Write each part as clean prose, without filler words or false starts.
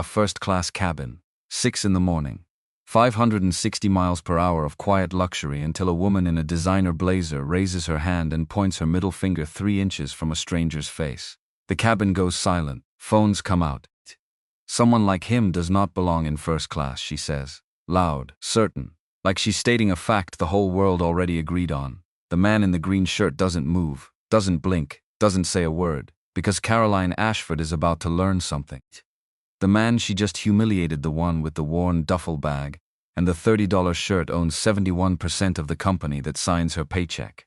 a first-class cabin. 6 in the morning. 560 miles per hour of quiet luxury until a woman in a designer blazer raises her hand and points her middle finger 3 inches from a stranger's face. The cabin goes silent. Phones come out. Someone like him does not belong in first class, she says. Loud, certain. Like she's stating a fact the whole world already agreed on. The man in the green shirt doesn't move, doesn't blink, doesn't say a word, because Caroline Ashford is about to learn something. The man she just humiliated, the one with the worn duffel bag and the $30 shirt, owns 71% of the company that signs her paycheck.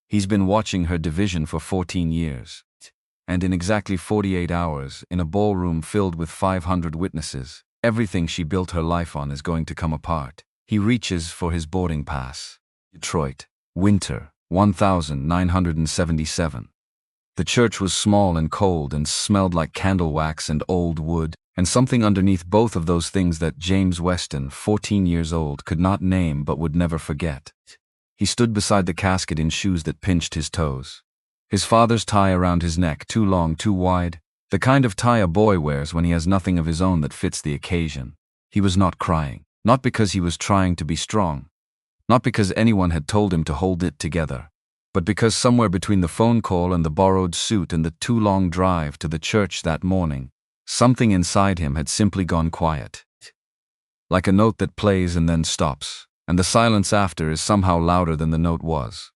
He's been watching her division for 14 years. And in exactly 48 hours, in a ballroom filled with 500 witnesses, everything she built her life on is going to come apart. He reaches for his boarding pass. Detroit. Winter. 1977. The church was small and cold and smelled like candle wax and old wood, and something underneath both of those things that James Weston, 14 years old, could not name but would never forget. He stood beside the casket in shoes that pinched his toes. His father's tie around his neck, too long, too wide, the kind of tie a boy wears when he has nothing of his own that fits the occasion. He was not crying, not because he was trying to be strong, not because anyone had told him to hold it together, but because somewhere between the phone call and the borrowed suit and the too long drive to the church that morning, something inside him had simply gone quiet. Like a note that plays and then stops, and the silence after is somehow louder than the note was.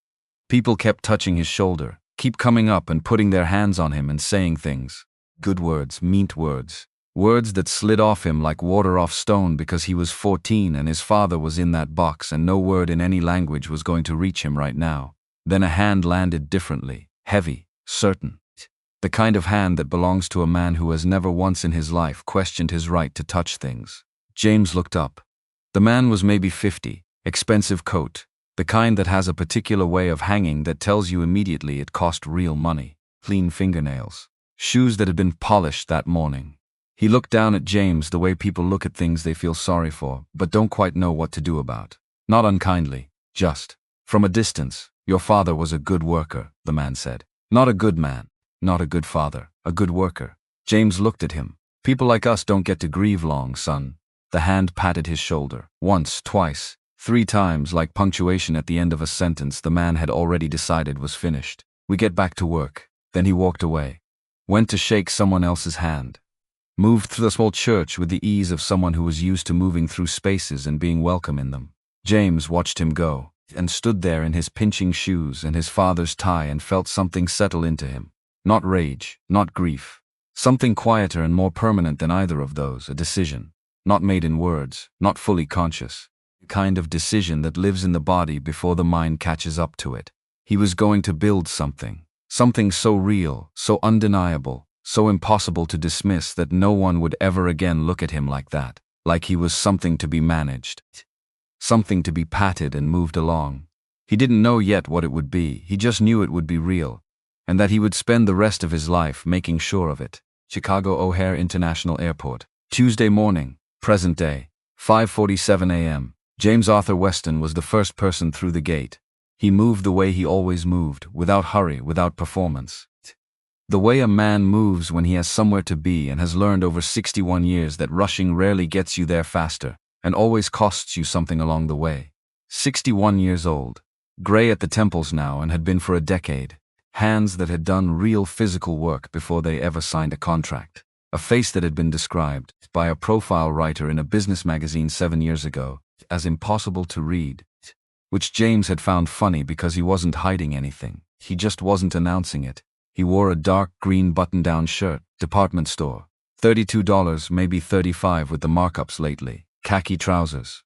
People kept touching his shoulder, keep coming up and putting their hands on him and saying things. Good words, meant words. Words that slid off him like water off stone because he was 14 and his father was in that box and no word in any language was going to reach him right now. Then a hand landed differently, heavy, certain. The kind of hand that belongs to a man who has never once in his life questioned his right to touch things. James looked up. The man was maybe 50, expensive coat, the kind that has a particular way of hanging that tells you immediately it cost real money. Clean fingernails. Shoes that had been polished that morning. He looked down at James the way people look at things they feel sorry for, but don't quite know what to do about. Not unkindly, just. From a distance, your father was a good worker, the man said. Not a good man, not a good father, a good worker. James looked at him. People like us don't get to grieve long, son. The hand patted his shoulder. Once, twice, 3 times, like punctuation at the end of a sentence the man had already decided was finished. We get back to work. Then he walked away. Went to shake someone else's hand. Moved through the small church with the ease of someone who was used to moving through spaces and being welcome in them. James watched him go, and stood there in his pinching shoes and his father's tie and felt something settle into him. Not rage, not grief. Something quieter and more permanent than either of those, a decision. Not made in words, not fully conscious. The kind of decision that lives in the body before the mind catches up to it. He was going to build something. Something so real, so undeniable, so impossible to dismiss that no one would ever again look at him like that, like he was something to be managed. Something to be patted and moved along. He didn't know yet what it would be, he just knew it would be real, and that he would spend the rest of his life making sure of it. Chicago O'Hare International Airport. Tuesday morning, present day, 5:47 a.m. James Arthur Weston was the first person through the gate. He moved the way he always moved, without hurry, without performance. The way a man moves when he has somewhere to be and has learned over 61 years that rushing rarely gets you there faster, and always costs you something along the way. 61 years old. Gray at the temples now and had been for a decade. Hands that had done real physical work before they ever signed a contract. A face that had been described, by a profile writer in a business magazine 7 years ago, as impossible to read. Which James had found funny because he wasn't hiding anything. He just wasn't announcing it. He wore a dark green button-down shirt, department store. $32, maybe $35 with the markups lately. Khaki trousers.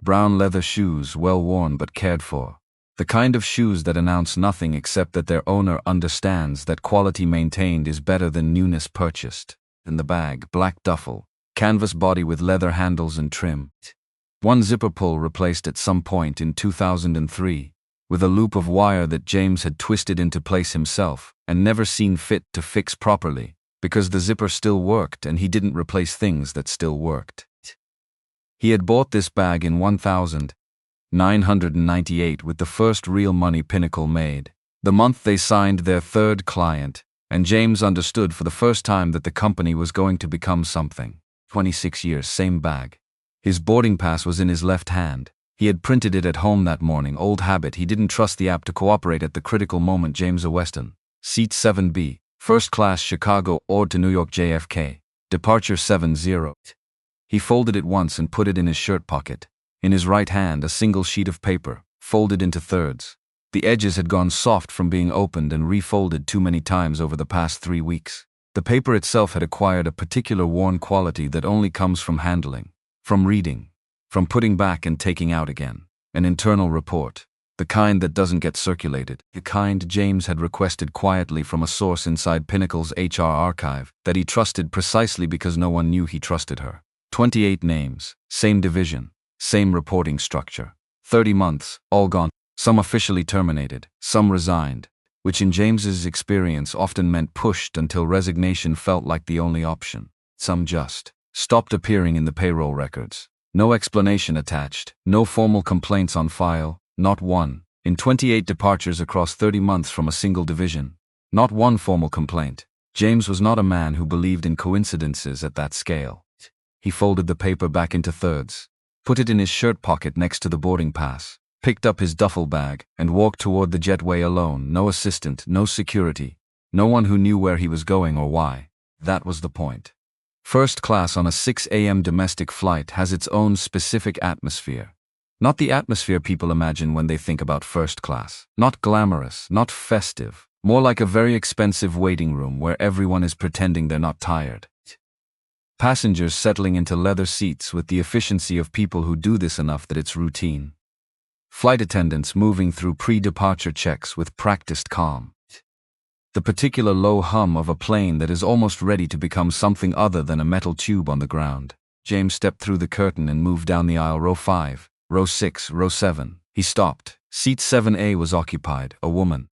Brown leather shoes, well worn but cared for. The kind of shoes that announce nothing except that their owner understands that quality maintained is better than newness purchased. In the bag, black duffel, canvas body with leather handles and trim. One zipper pull replaced at some point in 2003. With a loop of wire that James had twisted into place himself and never seen fit to fix properly, because the zipper still worked and he didn't replace things that still worked. He had bought this bag in 1998 with the first real money Pinnacle made, the month they signed their 3rd client, and James understood for the first time that the company was going to become something. 26 years, same bag. His boarding pass was in his left hand. He had printed it at home that morning, old habit. He didn't trust the app to cooperate at the critical moment. James Weston. Seat 7B. First class Chicago or to New York JFK. Departure 70. He folded it once and put it in his shirt pocket. In his right hand, a single sheet of paper, folded into thirds. The edges had gone soft from being opened and refolded too many times over the past 3 weeks. The paper itself had acquired a particular worn quality that only comes from handling, from reading, from putting back and taking out again. An internal report. The kind that doesn't get circulated. The kind James had requested quietly from a source inside Pinnacle's HR archive that he trusted precisely because no one knew he trusted her. 28 names, same division, same reporting structure. 30 months, all gone. Some officially terminated, some resigned, which in James's experience often meant pushed until resignation felt like the only option. Some just stopped appearing in the payroll records. No explanation attached, no formal complaints on file, not one. In 28 departures across 30 months from a single division, not one formal complaint. James was not a man who believed in coincidences at that scale. He folded the paper back into thirds, put it in his shirt pocket next to the boarding pass, picked up his duffel bag, and walked toward the jetway alone. No assistant, no security, no one who knew where he was going or why. That was the point. First class on a 6 a.m. domestic flight has its own specific atmosphere. Not the atmosphere people imagine when they think about first class. Not glamorous, not festive. More like a very expensive waiting room where everyone is pretending they're not tired. Passengers settling into leather seats with the efficiency of people who do this enough that it's routine. Flight attendants moving through pre-departure checks with practiced calm. The particular low hum of a plane that is almost ready to become something other than a metal tube on the ground. James stepped through the curtain and moved down the aisle. Row 5, row 6, row 7. He stopped. Seat 7A was occupied. A woman.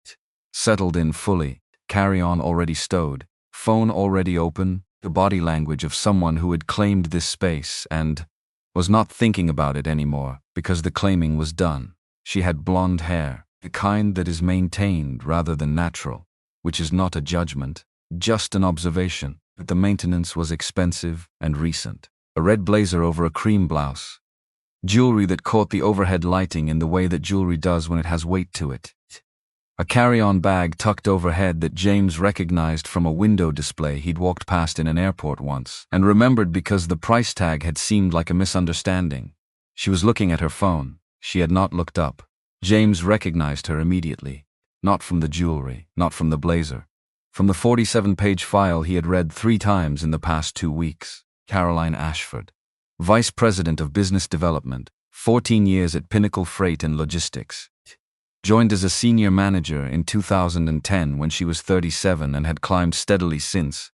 Settled in fully. Carry-on already stowed. Phone already open. The body language of someone who had claimed this space and was not thinking about it anymore because the claiming was done. She had blonde hair, the kind that is maintained rather than natural, which is not a judgment, just an observation, but the maintenance was expensive and recent. A red blazer over a cream blouse. Jewelry that caught the overhead lighting in the way that jewelry does when it has weight to it. A carry-on bag tucked overhead that James recognized from a window display he'd walked past in an airport once, and remembered because the price tag had seemed like a misunderstanding. She was looking at her phone. She had not looked up. James recognized her immediately. Not from the jewelry, not from the blazer. From the 47-page file he had read 3 times in the past 2 weeks. Caroline Ashford. Vice President of Business Development, 14 years at Pinnacle Freight and Logistics. Joined as a senior manager in 2010 when she was 37 and had climbed steadily since,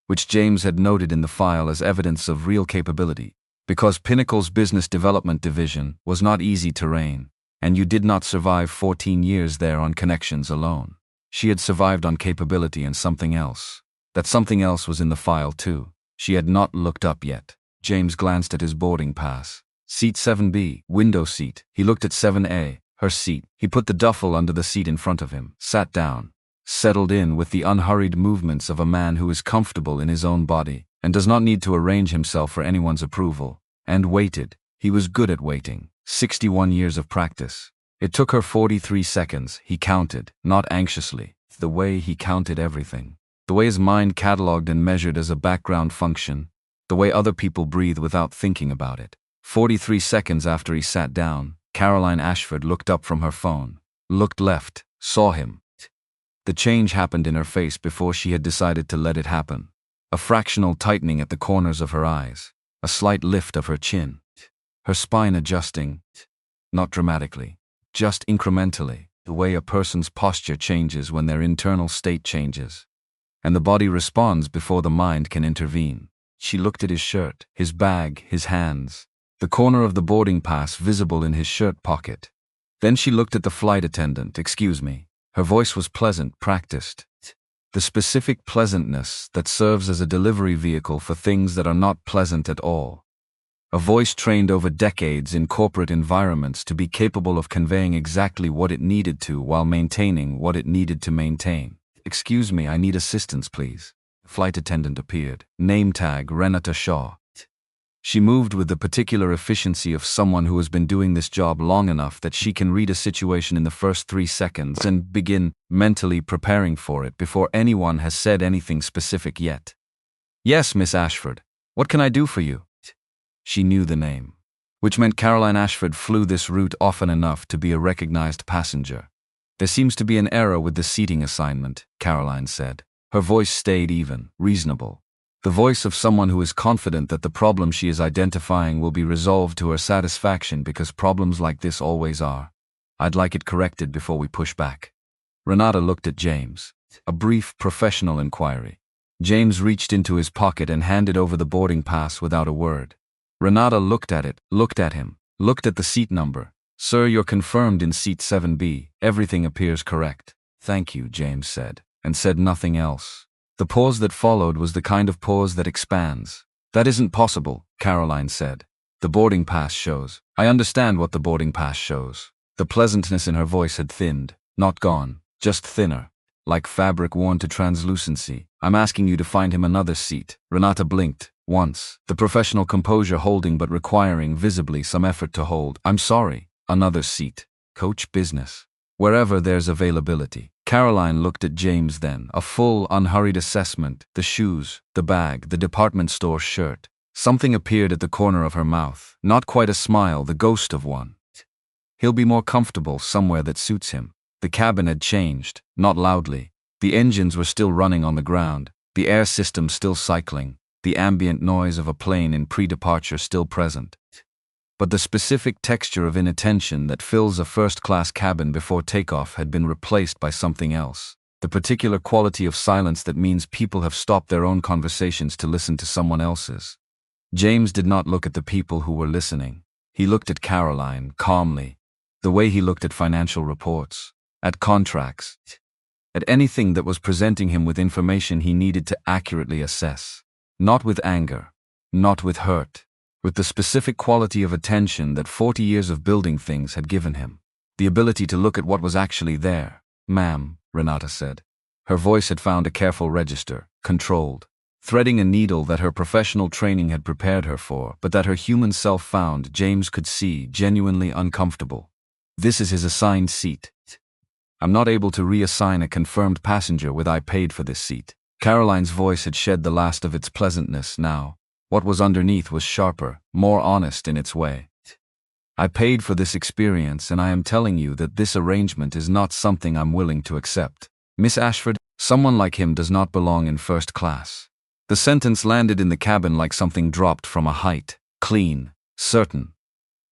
which James had noted in the file as evidence of real capability. Because Pinnacle's business development division was not easy terrain, and you did not survive 14 years there on connections alone. She had survived on capability and something else. That something else was in the file too. She had not looked up yet. James glanced at his boarding pass. Seat 7B, window seat. He looked at 7A, her seat. He put the duffel under the seat in front of him, sat down, settled in with the unhurried movements of a man who is comfortable in his own body and does not need to arrange himself for anyone's approval, and waited. He was good at waiting. 61 years of practice. It took her 43 seconds, he counted, not anxiously. The way he counted everything. The way his mind catalogued and measured as a background function. The way other people breathe without thinking about it. 43 seconds after he sat down, Caroline Ashford looked up from her phone, looked left, saw him. The change happened in her face before she had decided to let it happen. A fractional tightening at the corners of her eyes, a slight lift of her chin. Her spine adjusting, not dramatically, just incrementally, the way a person's posture changes when their internal state changes. And the body responds before the mind can intervene. She looked at his shirt, his bag, his hands, the corner of the boarding pass visible in his shirt pocket. Then she looked at the flight attendant. "Excuse me." Her voice was pleasant, practiced. The specific pleasantness that serves as a delivery vehicle for things that are not pleasant at all. A voice trained over decades in corporate environments to be capable of conveying exactly what it needed to while maintaining what it needed to maintain. "Excuse me, I need assistance, please." The flight attendant appeared. Name tag, Renata Shaw. She moved with the particular efficiency of someone who has been doing this job long enough that she can read a situation in the first 3 seconds and begin mentally preparing for it before anyone has said anything specific yet. "Yes, Miss Ashford. What can I do for you?" She knew the name, which meant Caroline Ashford flew this route often enough to be a recognized passenger. "There seems to be an error with the seating assignment," Caroline said. Her voice stayed even, reasonable. The voice of someone who is confident that the problem she is identifying will be resolved to her satisfaction, because problems like this always are. "I'd like it corrected before we push back." Renata looked at James. A brief, professional inquiry. James reached into his pocket and handed over the boarding pass without a word. Renata looked at it, looked at him, looked at the seat number. "Sir, you're confirmed in seat 7B. Everything appears correct." "Thank you," James said, and said nothing else. The pause that followed was the kind of pause that expands. "That isn't possible," Caroline said. "The boarding pass shows." "I understand what the boarding pass shows." The pleasantness in her voice had thinned, not gone, just thinner, like fabric worn to translucency. "I'm asking you to find him another seat." Renata blinked, once, the professional composure holding but requiring visibly some effort to hold. "I'm sorry. Another seat. Coach business. Wherever there's availability." Caroline looked at James then, a full, unhurried assessment, the shoes, the bag, the department store shirt. Something appeared at the corner of her mouth, not quite a smile, the ghost of one. "He'll be more comfortable somewhere that suits him." The cabin had changed, not loudly. The engines were still running on the ground, the air system still cycling, the ambient noise of a plane in pre-departure still present. But the specific texture of inattention that fills a first-class cabin before takeoff had been replaced by something else. The particular quality of silence that means people have stopped their own conversations to listen to someone else's. James did not look at the people who were listening. He looked at Caroline, calmly, the way he looked at financial reports, at contracts, at anything that was presenting him with information he needed to accurately assess. Not with anger, not with hurt, with the specific quality of attention that 40 years of building things had given him. The ability to look at what was actually there. "Ma'am," Renata said. Her voice had found a careful register, controlled, threading a needle that her professional training had prepared her for, but that her human self found, James could see, genuinely uncomfortable. "This is his assigned seat. I'm not able to reassign a confirmed passenger with I paid for this seat." Caroline's voice had shed the last of its pleasantness now. What was underneath was sharper, more honest in its way. "I paid for this experience, and I am telling you that this arrangement is not something I'm willing to accept. Miss Ashford, someone like him does not belong in first class." The sentence landed in the cabin like something dropped from a height, clean, certain.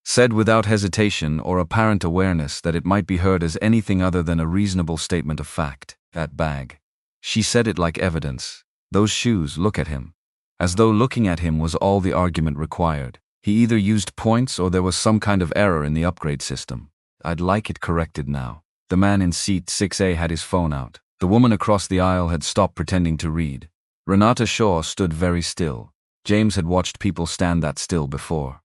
Said without hesitation or apparent awareness that it might be heard as anything other than a reasonable statement of fact. "That bag." She said it like evidence. "Those shoes, look at him." As though looking at him was all the argument required. He either used points or there was some kind of error in the upgrade system. "I'd like it corrected now." The man in seat 6A had his phone out. The woman across the aisle had stopped pretending to read. Renata Shaw stood very still. James had watched people stand that still before.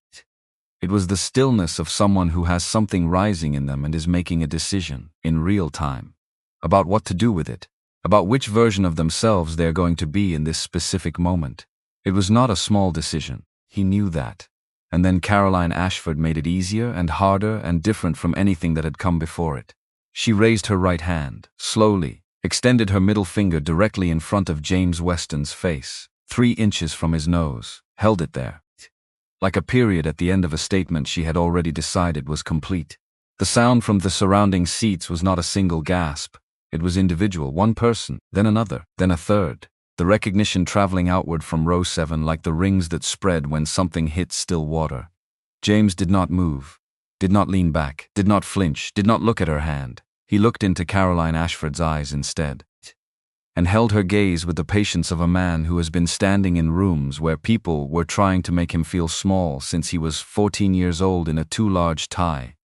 It was the stillness of someone who has something rising in them and is making a decision, in real time, about what to do with it, about which version of themselves they are going to be in this specific moment. It was not a small decision. He knew that. And then Caroline Ashford made it easier and harder and different from anything that had come before it. She raised her right hand, slowly, extended her middle finger directly in front of James Weston's face, 3 inches from his nose, held it there. Like a period at the end of a statement she had already decided was complete. The sound from the surrounding seats was not a single gasp. It was individual, one person, then another, then a third. The recognition traveling outward from row 7 like the rings that spread when something hits still water. James did not move, did not lean back, did not flinch, did not look at her hand. He looked into Caroline Ashford's eyes instead, and held her gaze with the patience of a man who has been standing in rooms where people were trying to make him feel small since he was 14 years old in a too large tie,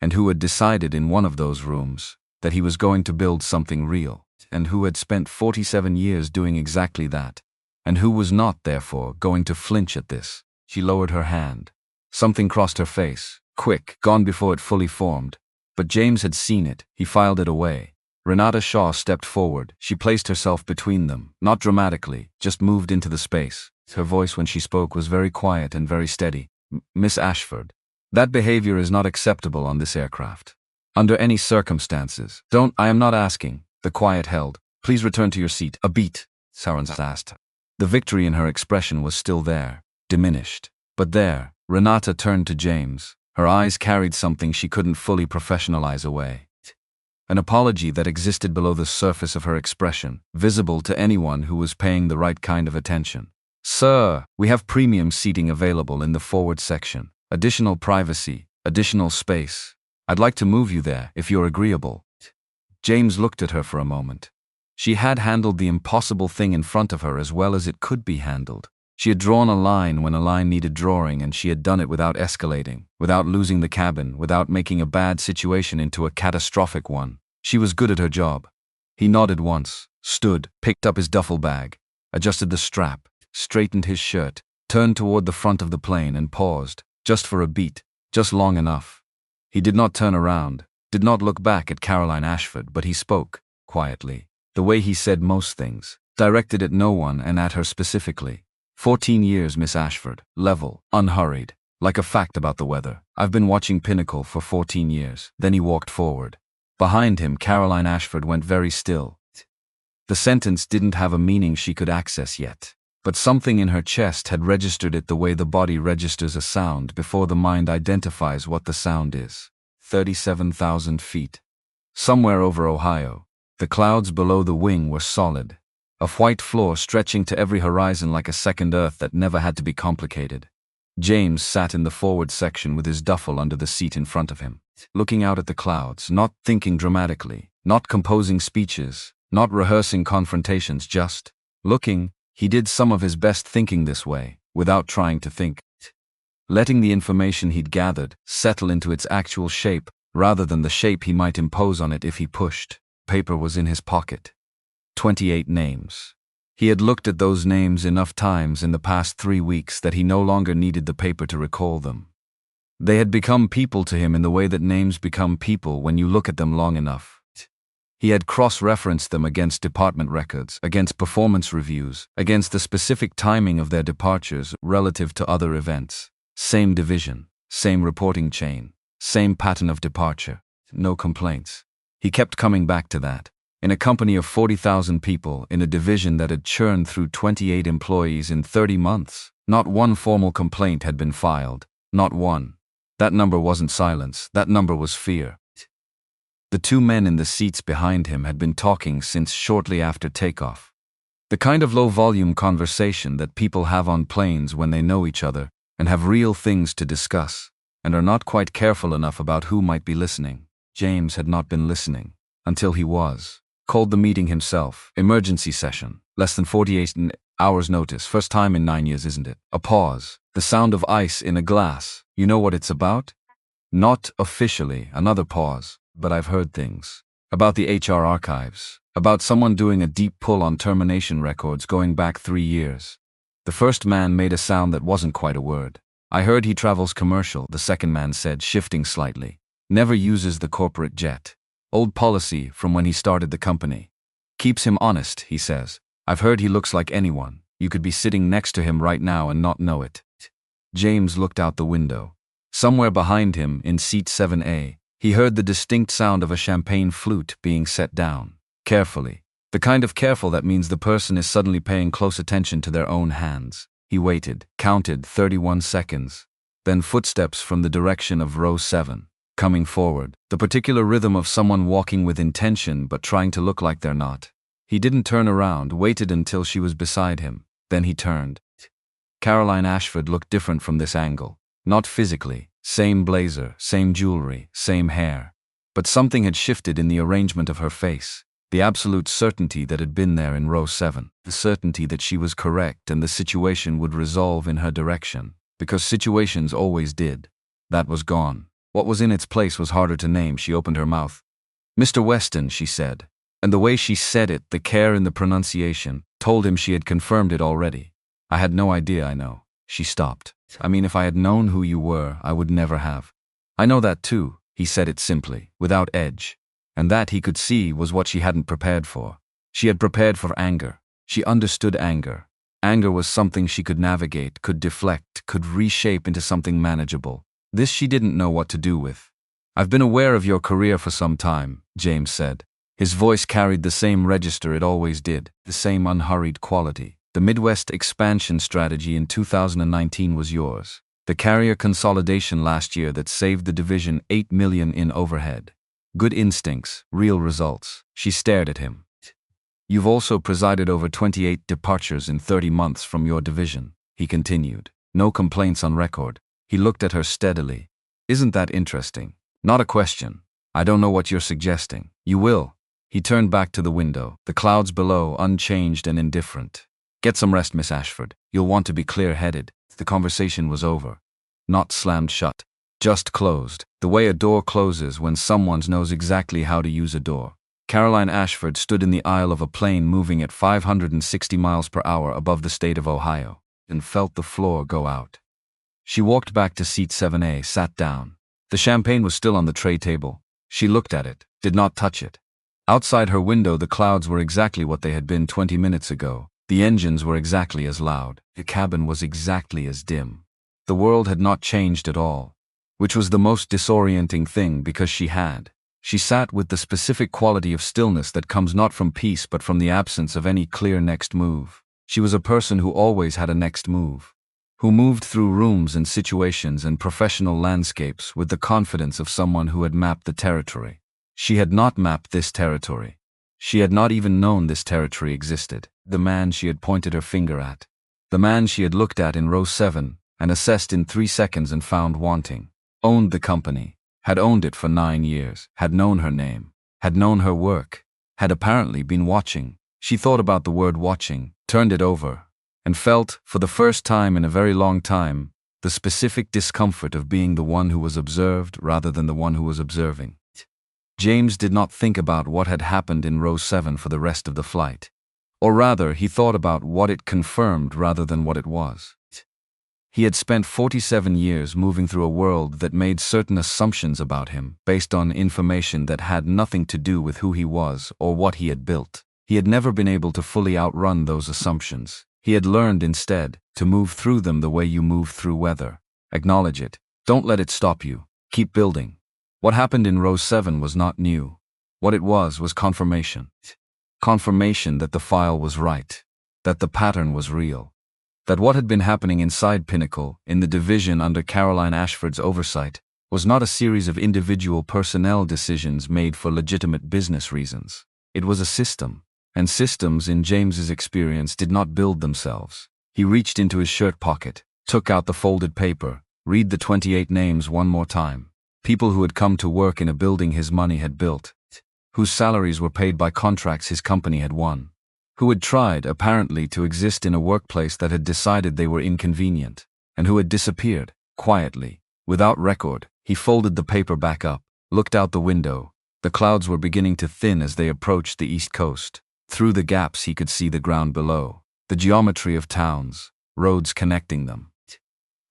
and who had decided in one of those rooms that he was going to build something real, and who had spent 47 years doing exactly that, and who was not, therefore, going to flinch at this. She lowered her hand. Something crossed her face, quick, gone before it fully formed. But James had seen it. He filed it away. Renata Shaw stepped forward. She placed herself between them, not dramatically, just moved into the space. Her voice when she spoke was very quiet and very steady. Miss Ashford, that behavior is not acceptable on this aircraft. Under any circumstances. I am not asking. The quiet held. Please return to your seat. A beat, Sarans asked. The victory in her expression was still there, diminished. But there, Renata turned to James. Her eyes carried something she couldn't fully professionalize away. An apology that existed below the surface of her expression, visible to anyone who was paying the right kind of attention. Sir, we have premium seating available in the forward section. Additional privacy, additional space. I'd like to move you there, if you're agreeable. James looked at her for a moment. She had handled the impossible thing in front of her as well as it could be handled. She had drawn a line when a line needed drawing, and she had done it without escalating, without losing the cabin, without making a bad situation into a catastrophic one. She was good at her job. He nodded once, stood, picked up his duffel bag, adjusted the strap, straightened his shirt, turned toward the front of the plane and paused, just for a beat, just long enough. He did not turn around, did not look back at Caroline Ashford, but he spoke, quietly, the way he said most things, directed at no one and at her specifically. 14 years, Miss Ashford, level, unhurried, like a fact about the weather. I've been watching Pinnacle for 14 years. Then he walked forward. Behind him, Caroline Ashford went very still. The sentence didn't have a meaning she could access yet, but something in her chest had registered it the way the body registers a sound before the mind identifies what the sound is. 37,000 feet. Somewhere over Ohio, the clouds below the wing were solid. A white floor stretching to every horizon like a second Earth that never had to be complicated. James sat in the forward section with his duffel under the seat in front of him, looking out at the clouds, not thinking dramatically, not composing speeches, not rehearsing confrontations, just looking. He did some of his best thinking this way, without trying to think. Letting the information he'd gathered settle into its actual shape, rather than the shape he might impose on it if he pushed. Paper was in his pocket. 28 names. He had looked at those names enough times in the past 3 weeks that he no longer needed the paper to recall them. They had become people to him in the way that names become people when you look at them long enough. He had cross-referenced them against department records, against performance reviews, against the specific timing of their departures relative to other events. Same division, same reporting chain, same pattern of departure. No complaints. He kept coming back to that. In a company of 40,000 people, in a division that had churned through 28 employees in 30 months, not one formal complaint had been filed. Not one. That number wasn't silence, that number was fear. The two men in the seats behind him had been talking since shortly after takeoff. The kind of low-volume conversation that people have on planes when they know each other and have real things to discuss, and are not quite careful enough about who might be listening. James had not been listening, until he was. Called the meeting himself. Emergency session. Less than 48 hours notice. First time in 9 years, isn't it? A pause. The sound of ice in a glass. You know what it's about? Not officially. Another pause. But I've heard things. About the HR archives. About someone doing a deep pull on termination records going back 3 years. The first man made a sound that wasn't quite a word. I heard he travels commercial, the second man said, shifting slightly. Never uses the corporate jet. Old policy from when he started the company. Keeps him honest, he says. I've heard he looks like anyone. You could be sitting next to him right now and not know it. James looked out the window. Somewhere behind him, in seat 7A, he heard the distinct sound of a champagne flute being set down. Carefully. The kind of careful that means the person is suddenly paying close attention to their own hands. He waited, counted 31 seconds. Then footsteps from the direction of row 7. Coming forward, the particular rhythm of someone walking with intention but trying to look like they're not. He didn't turn around, waited until she was beside him. Then he turned. Caroline Ashford looked different from this angle. Not physically. Same blazer, same jewelry, same hair. But something had shifted in the arrangement of her face. The absolute certainty that had been there in row 7. The certainty that she was correct and the situation would resolve in her direction. Because situations always did. That was gone. What was in its place was harder to name. She opened her mouth. Mr. Weston, she said. And the way she said it, the care in the pronunciation, told him she had confirmed it already. I had no idea, I know. She stopped. I mean, if I had known who you were, I would never have. I know that too, he said it simply, without edge. And that, he could see, was what she hadn't prepared for. She had prepared for anger. She understood anger. Anger was something she could navigate, could deflect, could reshape into something manageable. This she didn't know what to do with. "I've been aware of your career for some time," James said. His voice carried the same register it always did, the same unhurried quality. "The Midwest expansion strategy in 2019 was yours. The carrier consolidation last year that saved the division $8 million in overhead. Good instincts, real results." She stared at him. "You've also presided over 28 departures in 30 months from your division," he continued. No complaints on record. He looked at her steadily. "Isn't that interesting? Not a question. I don't know what you're suggesting." "You will." He turned back to the window, the clouds below unchanged and indifferent. "Get some rest, Miss Ashford. You'll want to be clear-headed." The conversation was over. Not slammed shut. Just closed. The way a door closes when someone knows exactly how to use a door. Caroline Ashford stood in the aisle of a plane moving at 560 miles per hour above the state of Ohio, and felt the floor go out. She walked back to seat 7A, sat down. The champagne was still on the tray table. She looked at it, did not touch it. Outside her window, the clouds were exactly what they had been 20 minutes ago. The engines were exactly as loud. The cabin was exactly as dim. The world had not changed at all, which was the most disorienting thing because she sat with the specific quality of stillness that comes not from peace but from the absence of any clear next move. She was a person who always had a next move, who moved through rooms and situations and professional landscapes with the confidence of someone who had mapped the territory. She had not mapped this territory. She had not even known this territory existed. The man she had pointed her finger at. The man she had looked at in row 7 and assessed in 3 seconds and found wanting. Owned the company. Had owned it for 9 years. Had known her name. Had known her work. Had apparently been watching. She thought about the word watching, turned it over, and felt, for the first time in a very long time, the specific discomfort of being the one who was observed rather than the one who was observing. James did not think about what had happened in row 7 for the rest of the flight. Or rather, he thought about what it confirmed rather than what it was. He had spent 47 years moving through a world that made certain assumptions about him based on information that had nothing to do with who he was or what he had built. He had never been able to fully outrun those assumptions. He had learned instead to move through them the way you move through weather. Acknowledge it. Don't let it stop you. Keep building. What happened in row 7 was not new. What it was confirmation. Confirmation that the file was right, that the pattern was real, that what had been happening inside Pinnacle, in the division under Caroline Ashford's oversight, was not a series of individual personnel decisions made for legitimate business reasons. It was a system, and systems, in James's experience, did not build themselves. He reached into his shirt pocket, took out the folded paper, read the 28 names one more time. People who had come to work in a building his money had built, whose salaries were paid by contracts his company had won, who had tried, apparently, to exist in a workplace that had decided they were inconvenient, and who had disappeared, quietly, without record. He folded the paper back up, looked out the window. The clouds were beginning to thin as they approached the east coast. Through the gaps he could see the ground below, the geometry of towns, roads connecting them.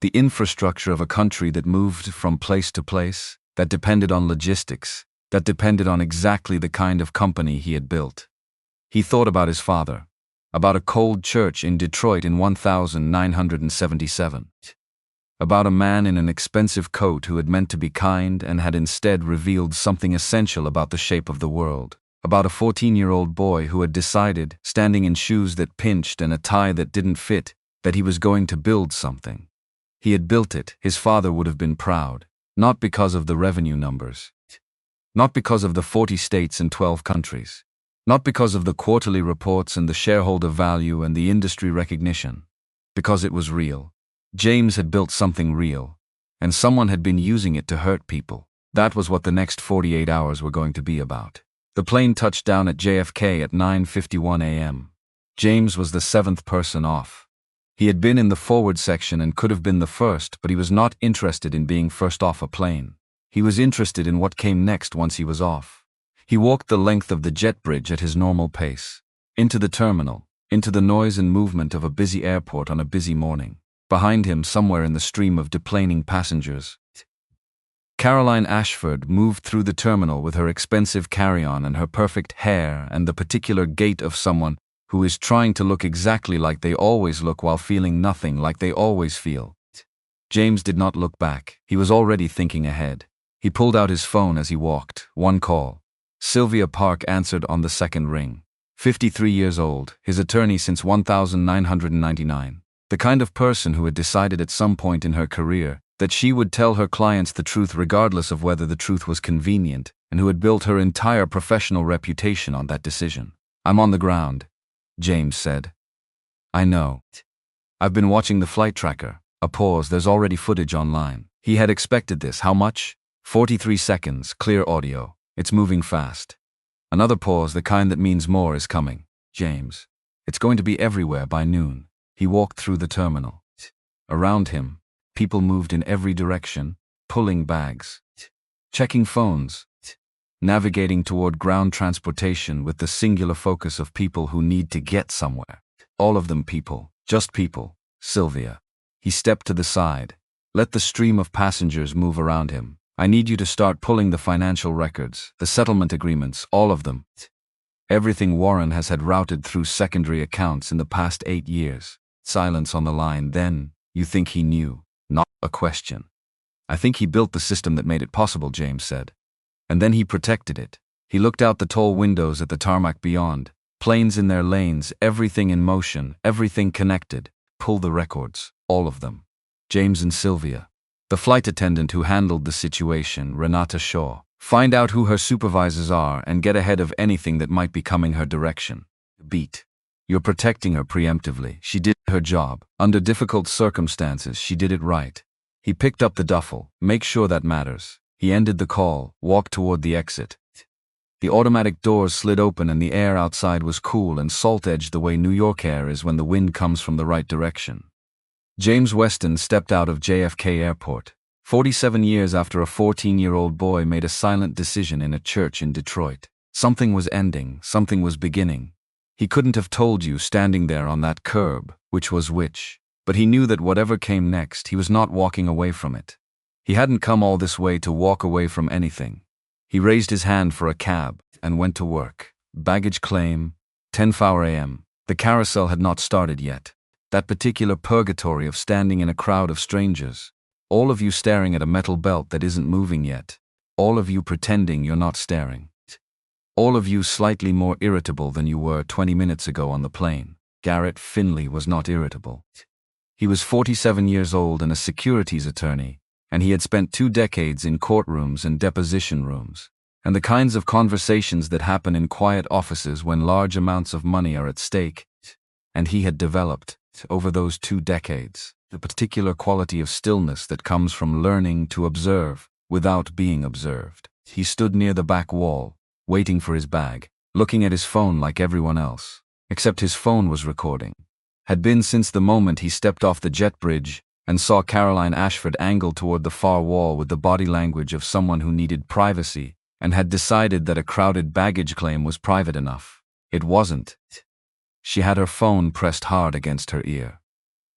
The infrastructure of a country that moved from place to place, that depended on logistics, that depended on exactly the kind of company he had built. He thought about his father, about a cold church in Detroit in 1977, about a man in an expensive coat who had meant to be kind and had instead revealed something essential about the shape of the world, about a 14-year-old boy who had decided, standing in shoes that pinched and a tie that didn't fit, that he was going to build something. He had built it. His father would have been proud, not because of the revenue numbers, not because of the 40 states and 12 countries, not because of the quarterly reports and the shareholder value and the industry recognition, because it was real. James had built something real, and someone had been using it to hurt people. That was what the next 48 hours were going to be about. The plane touched down at JFK at 9:51 a.m. James was the 7th person off. He had been in the forward section and could have been the first, but he was not interested in being first off a plane. He was interested in what came next once he was off. He walked the length of the jet bridge at his normal pace, into the terminal, into the noise and movement of a busy airport on a busy morning. Behind him, somewhere in the stream of deplaning passengers, Caroline Ashford moved through the terminal with her expensive carry-on and her perfect hair and the particular gait of someone who is trying to look exactly like they always look while feeling nothing like they always feel. James did not look back. He was already thinking ahead. He pulled out his phone as he walked. One call. Sylvia Park answered on the second ring. 53 years old, his attorney since 1999. The kind of person who had decided at some point in her career that she would tell her clients the truth regardless of whether the truth was convenient, and who had built her entire professional reputation on that decision. "I'm on the ground," James said. "I know. I've been watching the flight tracker." A pause. "There's already footage online." He had expected this. "How much?" 43 seconds, clear audio. "It's moving fast." Another pause. "The kind that means more is coming." "James, it's going to be everywhere by noon." He walked through the terminal. Around him, people moved in every direction, pulling bags, checking phones, navigating toward ground transportation with the singular focus of people who need to get somewhere. All of them people, just people. Sylvia. He stepped to the side. "Let the stream of passengers move around him. I need you to start pulling the financial records, the settlement agreements, all of them. Everything Warren has had routed through secondary accounts in the past 8 years." Silence on the line. "Then, you think he knew?" Not a question. "I think he built the system that made it possible," James said. "And then he protected it." He looked out the tall windows at the tarmac beyond. Planes in their lanes, everything in motion, everything connected. Pull the records, all of them. James and Sylvia. The flight attendant who handled the situation, Renata Shaw. Find out who her supervisors are and get ahead of anything that might be coming her direction. Beat. You're protecting her preemptively. She did her job. Under difficult circumstances, she did it right. He picked up the duffel. Make sure that matters. He ended the call, walked toward the exit. The automatic doors slid open and the air outside was cool and salt-edged the way New York air is when the wind comes from the right direction. James Weston stepped out of JFK Airport. 47 years after a 14-year-old boy made a silent decision in a church in Detroit. Something was ending, something was beginning. He couldn't have told you standing there on that curb, which was which. But he knew that whatever came next, he was not walking away from it. He hadn't come all this way to walk away from anything. He raised his hand for a cab and went to work. Baggage claim, 10:04 a.m. The carousel had not started yet. That particular purgatory of standing in a crowd of strangers. All of you staring at a metal belt that isn't moving yet. All of you pretending you're not staring. All of you slightly more irritable than you were 20 minutes ago on the plane. Garrett Finley was not irritable. He was 47 years old and a securities attorney, and he had spent 2 decades in courtrooms and deposition rooms, and the kinds of conversations that happen in quiet offices when large amounts of money are at stake. And he had developed, over those 2 decades, the particular quality of stillness that comes from learning to observe without being observed. He stood near the back wall, waiting for his bag, looking at his phone like everyone else, except his phone was recording. Had been since the moment he stepped off the jet bridge and saw Caroline Ashford angle toward the far wall with the body language of someone who needed privacy and had decided that a crowded baggage claim was private enough. It wasn't. She had her phone pressed hard against her ear.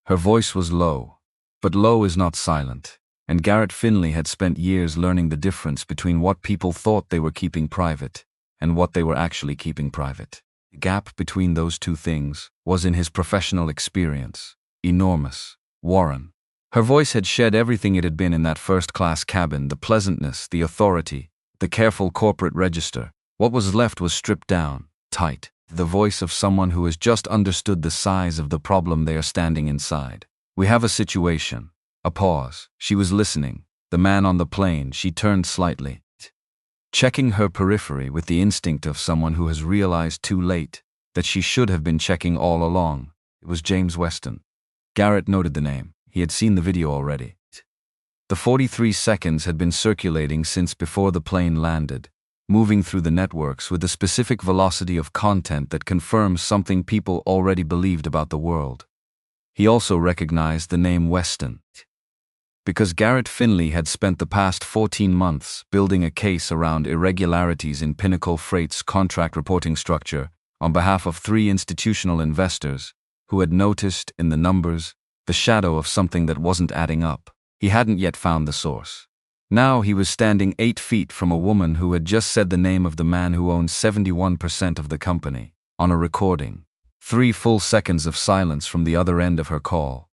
Her voice was low, but low is not silent. And Garrett Finley had spent years learning the difference between what people thought they were keeping private and what they were actually keeping private. The gap between those two things was, in his professional experience, enormous. Warren. Her voice had shed everything it had been in that first-class cabin, the pleasantness, the authority, the careful corporate register. What was left was stripped down, tight, the voice of someone who has just understood the size of the problem they are standing inside. "We have a situation." A pause. She was listening. The man on the plane. She turned slightly, checking her periphery with the instinct of someone who has realized too late that she should have been checking all along. It was James Weston. Garrett noted the name. He had seen the video already. The 43 seconds had been circulating since before the plane landed, moving through the networks with a specific velocity of content that confirms something people already believed about the world. He also recognized the name Weston, because Garrett Finley had spent the past 14 months building a case around irregularities in Pinnacle Freight's contract reporting structure on behalf of 3 institutional investors who had noticed in the numbers the shadow of something that wasn't adding up. He hadn't yet found the source. Now he was standing 8 feet from a woman who had just said the name of the man who owns 71% of the company, on a recording. 3 full seconds of silence from the other end of her call,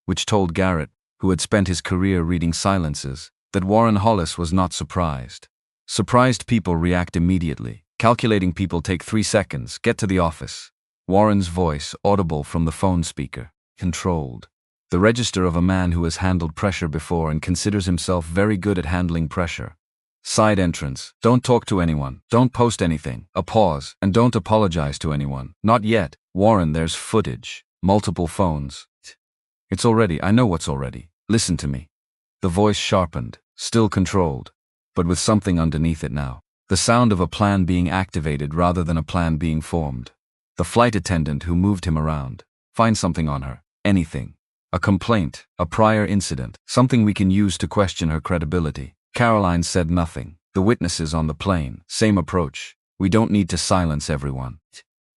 which told Garrett, who had spent his career reading silences, that Warren Hollis was not surprised. Surprised people react immediately. Calculating people take 3 seconds. Get to the office. Warren's voice, audible from the phone speaker, controlled. The register of a man who has handled pressure before and considers himself very good at handling pressure. Side entrance. Don't talk to anyone. Don't post anything. A pause. And don't apologize to anyone. Not yet. Warren, there's footage. Multiple phones. It's already. I know what's already. Listen to me. The voice sharpened, still controlled, but with something underneath it now. The sound of a plan being activated rather than a plan being formed. The flight attendant who moved him around. Find something on her. Anything. A complaint, a prior incident, something we can use to question her credibility. Caroline said nothing. The witnesses on the plane, same approach. We don't need to silence everyone.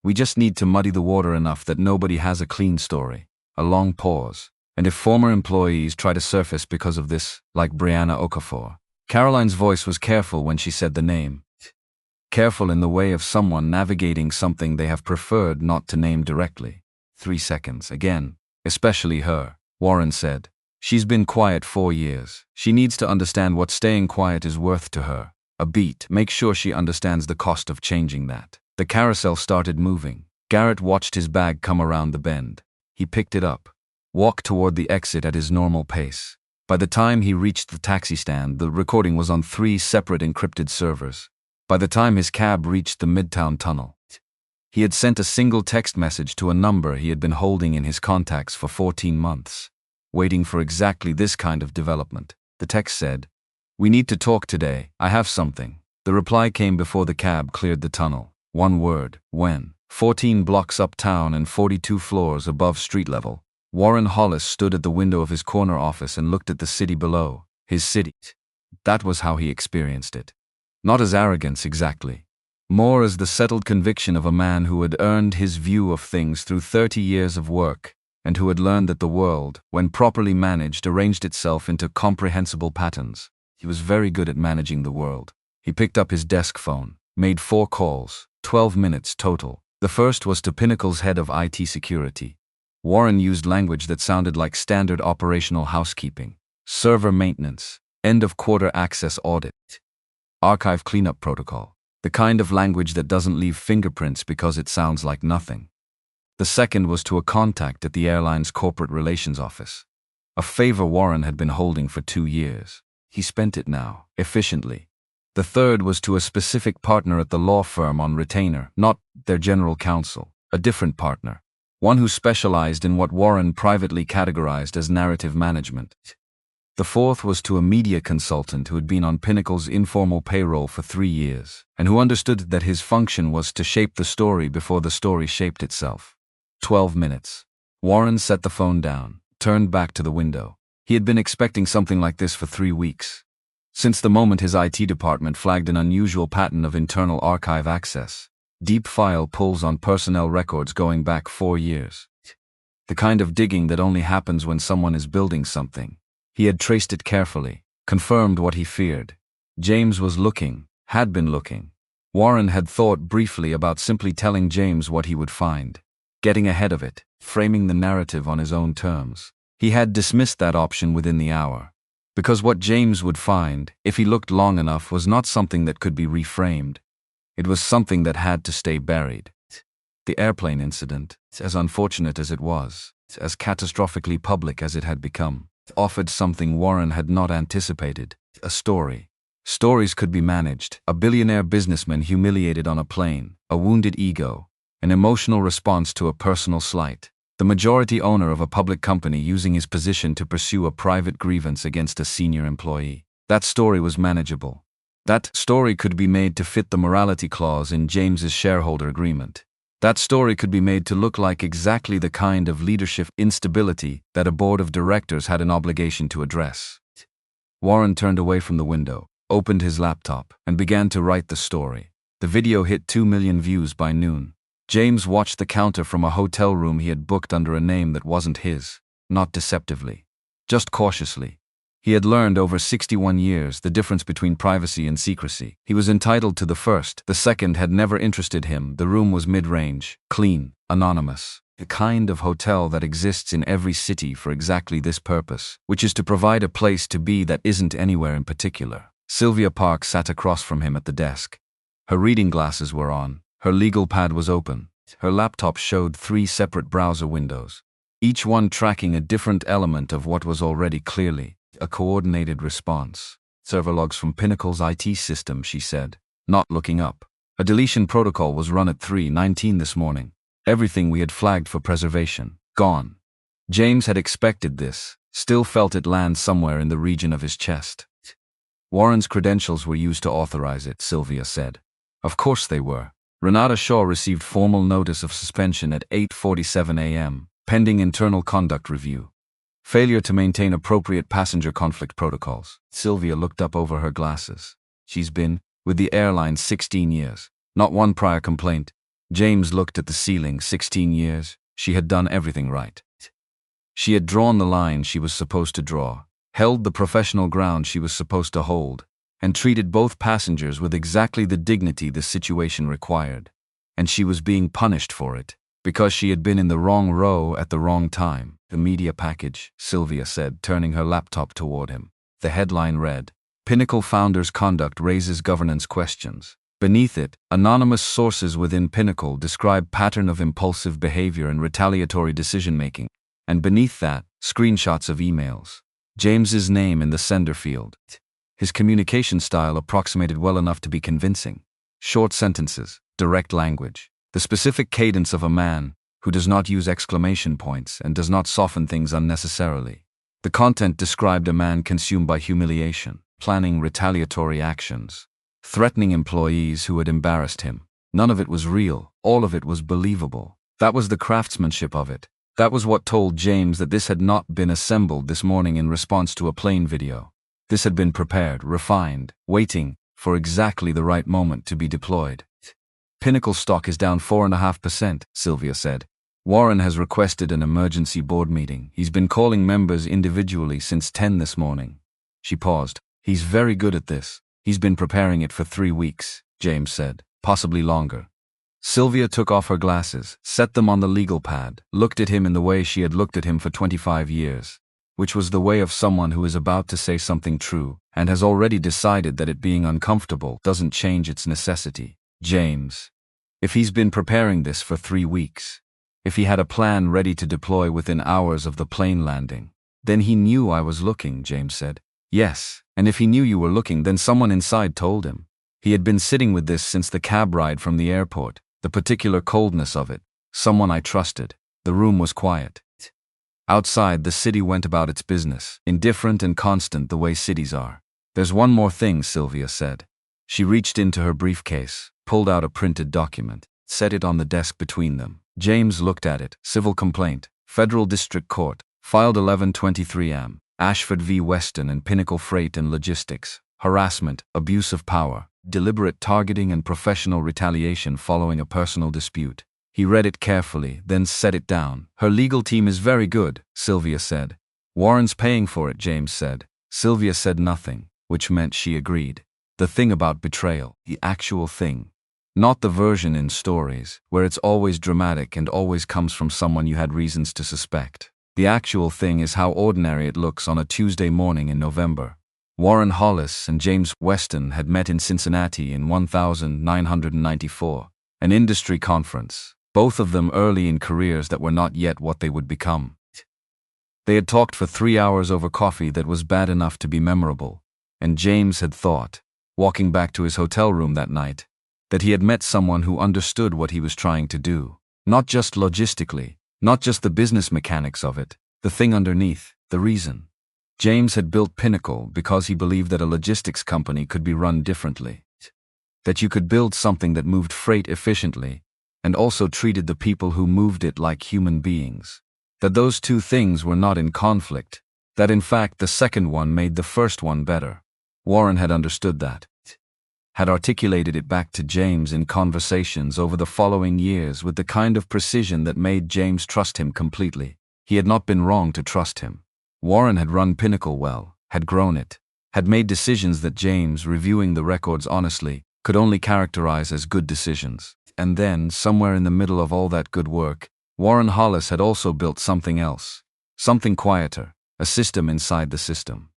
We just need to muddy the water enough that nobody has a clean story. A long pause. And if former employees try to surface because of this, like Brianna Okafor. Caroline's voice was careful when she said the name. Careful in the way of someone navigating something they have preferred not to name directly. 3 seconds, again. Especially her, Warren said. She's been quiet 4 years. She needs to understand what staying quiet is worth to her. A beat. Make sure she understands the cost of changing that. The carousel started moving. Garrett watched his bag come around the bend. He picked it up. Walked toward the exit at his normal pace. By the time he reached the taxi stand, the recording was on 3 separate encrypted servers. By the time his cab reached the Midtown Tunnel, he had sent a single text message to a number he had been holding in his contacts for 14 months, waiting for exactly this kind of development. The text said, "We need to talk today. I have something." The reply came before the cab cleared the tunnel. 1 word, when. 14 blocks uptown and 42 floors above street level. Warren Hollis stood at the window of his corner office and looked at the city below. His city. That was how he experienced it. Not as arrogance exactly. More as the settled conviction of a man who had earned his view of things through 30 years of work, and who had learned that the world, when properly managed, arranged itself into comprehensible patterns. He was very good at managing the world. He picked up his desk phone, made 4 calls, 12 minutes total. The first was to Pinnacle's head of IT security. Warren used language that sounded like standard operational housekeeping. Server maintenance, end-of-quarter access audit, archive cleanup protocol. The kind of language that doesn't leave fingerprints because it sounds like nothing. The second was to a contact at the airline's corporate relations office. A favor Warren had been holding for 2 years. He spent it now, efficiently. The third was to a specific partner at the law firm on retainer, not their general counsel, a different partner. One who specialized in what Warren privately categorized as narrative management. The fourth was to a media consultant who had been on Pinnacle's informal payroll for 3 years, and who understood that his function was to shape the story before the story shaped itself. 12 minutes. Warren set the phone down, turned back to the window. He had been expecting something like this for 3 weeks. Since the moment his IT department flagged an unusual pattern of internal archive access. Deep file pulls on personnel records going back 4 years. The kind of digging that only happens when someone is building something. He had traced it carefully, confirmed what he feared. James was looking, had been looking. Warren had thought briefly about simply telling James what he would find, getting ahead of it, framing the narrative on his own terms. He had dismissed that option within the hour, because what James would find, if he looked long enough, was not something that could be reframed. It was something that had to stay buried. The airplane incident, as unfortunate as it was, as catastrophically public as it had become, offered something Warren had not anticipated, a story. Stories could be managed, a billionaire businessman humiliated on a plane, a wounded ego, an emotional response to a personal slight, the majority owner of a public company using his position to pursue a private grievance against a senior employee. That story was manageable. That story could be made to fit the morality clause in James's shareholder agreement. That story could be made to look like exactly the kind of leadership instability that a board of directors had an obligation to address. Warren turned away from the window, opened his laptop, and began to write the story. The video hit 2 million views by noon. James watched the counter from a hotel room he had booked under a name that wasn't his, not deceptively, just cautiously. He had learned over 61 years the difference between privacy and secrecy. He was entitled to the first. The second had never interested him. The room was mid-range, clean, Anonymous. The kind of hotel that exists in every city for exactly this purpose, which is to provide a place to be that isn't anywhere in particular. Sylvia Park sat across from him at the desk. Her reading glasses were on, her legal pad was open. Her laptop showed 3 separate browser windows, each one tracking a different element of what was already clearly a coordinated response. Server logs from Pinnacle's IT system, she said, not looking up. A deletion protocol was run at 3:19 this morning. Everything we had flagged for preservation, gone. James had expected this, still felt it land somewhere in the region of his chest. Warren's credentials were used to authorize it, Sylvia said. Of course they were. Renata Shaw received formal notice of suspension at 8:47 a.m., pending internal conduct review. Failure to maintain appropriate passenger conflict protocols. Sylvia looked up over her glasses. She's been with the airline 16 years. Not one prior complaint. James looked at the ceiling. 16 years. She had done everything right. She had drawn the line she was supposed to draw, held the professional ground she was supposed to hold, and treated both passengers with exactly the dignity the situation required. And she was being punished for it, because she had been in the wrong row at the wrong time. The media package, Sylvia said, turning her laptop toward him. The headline read, Pinnacle Founder's Conduct Raises Governance Questions. Beneath it, anonymous sources within Pinnacle describe pattern of impulsive behavior and retaliatory decision-making. And beneath that, screenshots of emails. James's name in the sender field. His communication style approximated well enough to be convincing. Short sentences, direct language, the specific cadence of a man who does not use exclamation points and does not soften things unnecessarily. The content described a man consumed by humiliation, planning retaliatory actions, threatening employees who had embarrassed him. None of it was real, all of it was believable. That was the craftsmanship of it. That was what told James that this had not been assembled this morning in response to a plane video. This had been prepared, refined, waiting for exactly the right moment to be deployed. Pinnacle stock is down 4.5%, Sylvia said. Warren has requested an emergency board meeting. He's been calling members individually since 10 this morning. She paused. He's very good at this. He's been preparing it for 3 weeks, James said, possibly longer. Sylvia took off her glasses, set them on the legal pad, looked at him in the way she had looked at him for 25 years, which was the way of someone who is about to say something true and has already decided that it being uncomfortable doesn't change its necessity. James. If he's been preparing this for 3 weeks, if he had a plan ready to deploy within hours of the plane landing, then he knew I was looking, James said. Yes, and if he knew you were looking, then someone inside told him. He had been sitting with this since the cab ride from the airport, the particular coldness of it. Someone I trusted. The room was quiet. Outside, the city went about its business, indifferent and constant the way cities are. There's one more thing, Sylvia said. She reached into her briefcase, pulled out a printed document, set it on the desk between them. James looked at it. Civil complaint. Federal District Court. Filed 11/23 am. Ashford v. Weston and Pinnacle Freight and Logistics. Harassment, abuse of power, deliberate targeting and professional retaliation following a personal dispute. He read it carefully, then set it down. Her legal team is very good, Sylvia said. Warren's paying for it, James said. Sylvia said nothing, which meant she agreed. The thing about betrayal, the actual thing. Not the version in stories, where it's always dramatic and always comes from someone you had reasons to suspect. The actual thing is how ordinary it looks on a Tuesday morning in November. Warren Hollis and James Weston had met in Cincinnati in 1994, an industry conference, both of them early in careers that were not yet what they would become. They had talked for 3 hours over coffee that was bad enough to be memorable, and James had thought, walking back to his hotel room that night, that he had met someone who understood what he was trying to do. Not just logistically, not just the business mechanics of it, the thing underneath, the reason. James had built Pinnacle because he believed that a logistics company could be run differently. That you could build something that moved freight efficiently and also treated the people who moved it like human beings. That those two things were not in conflict. That in fact the second one made the first one better. Warren had understood that. Had articulated it back to James in conversations over the following years with the kind of precision that made James trust him completely. He had not been wrong to trust him. Warren had run Pinnacle well, had grown it, had made decisions that James, reviewing the records honestly, could only characterize as good decisions. And then, somewhere in the middle of all that good work, Warren Hollis had also built something else. Something quieter, a system inside the system.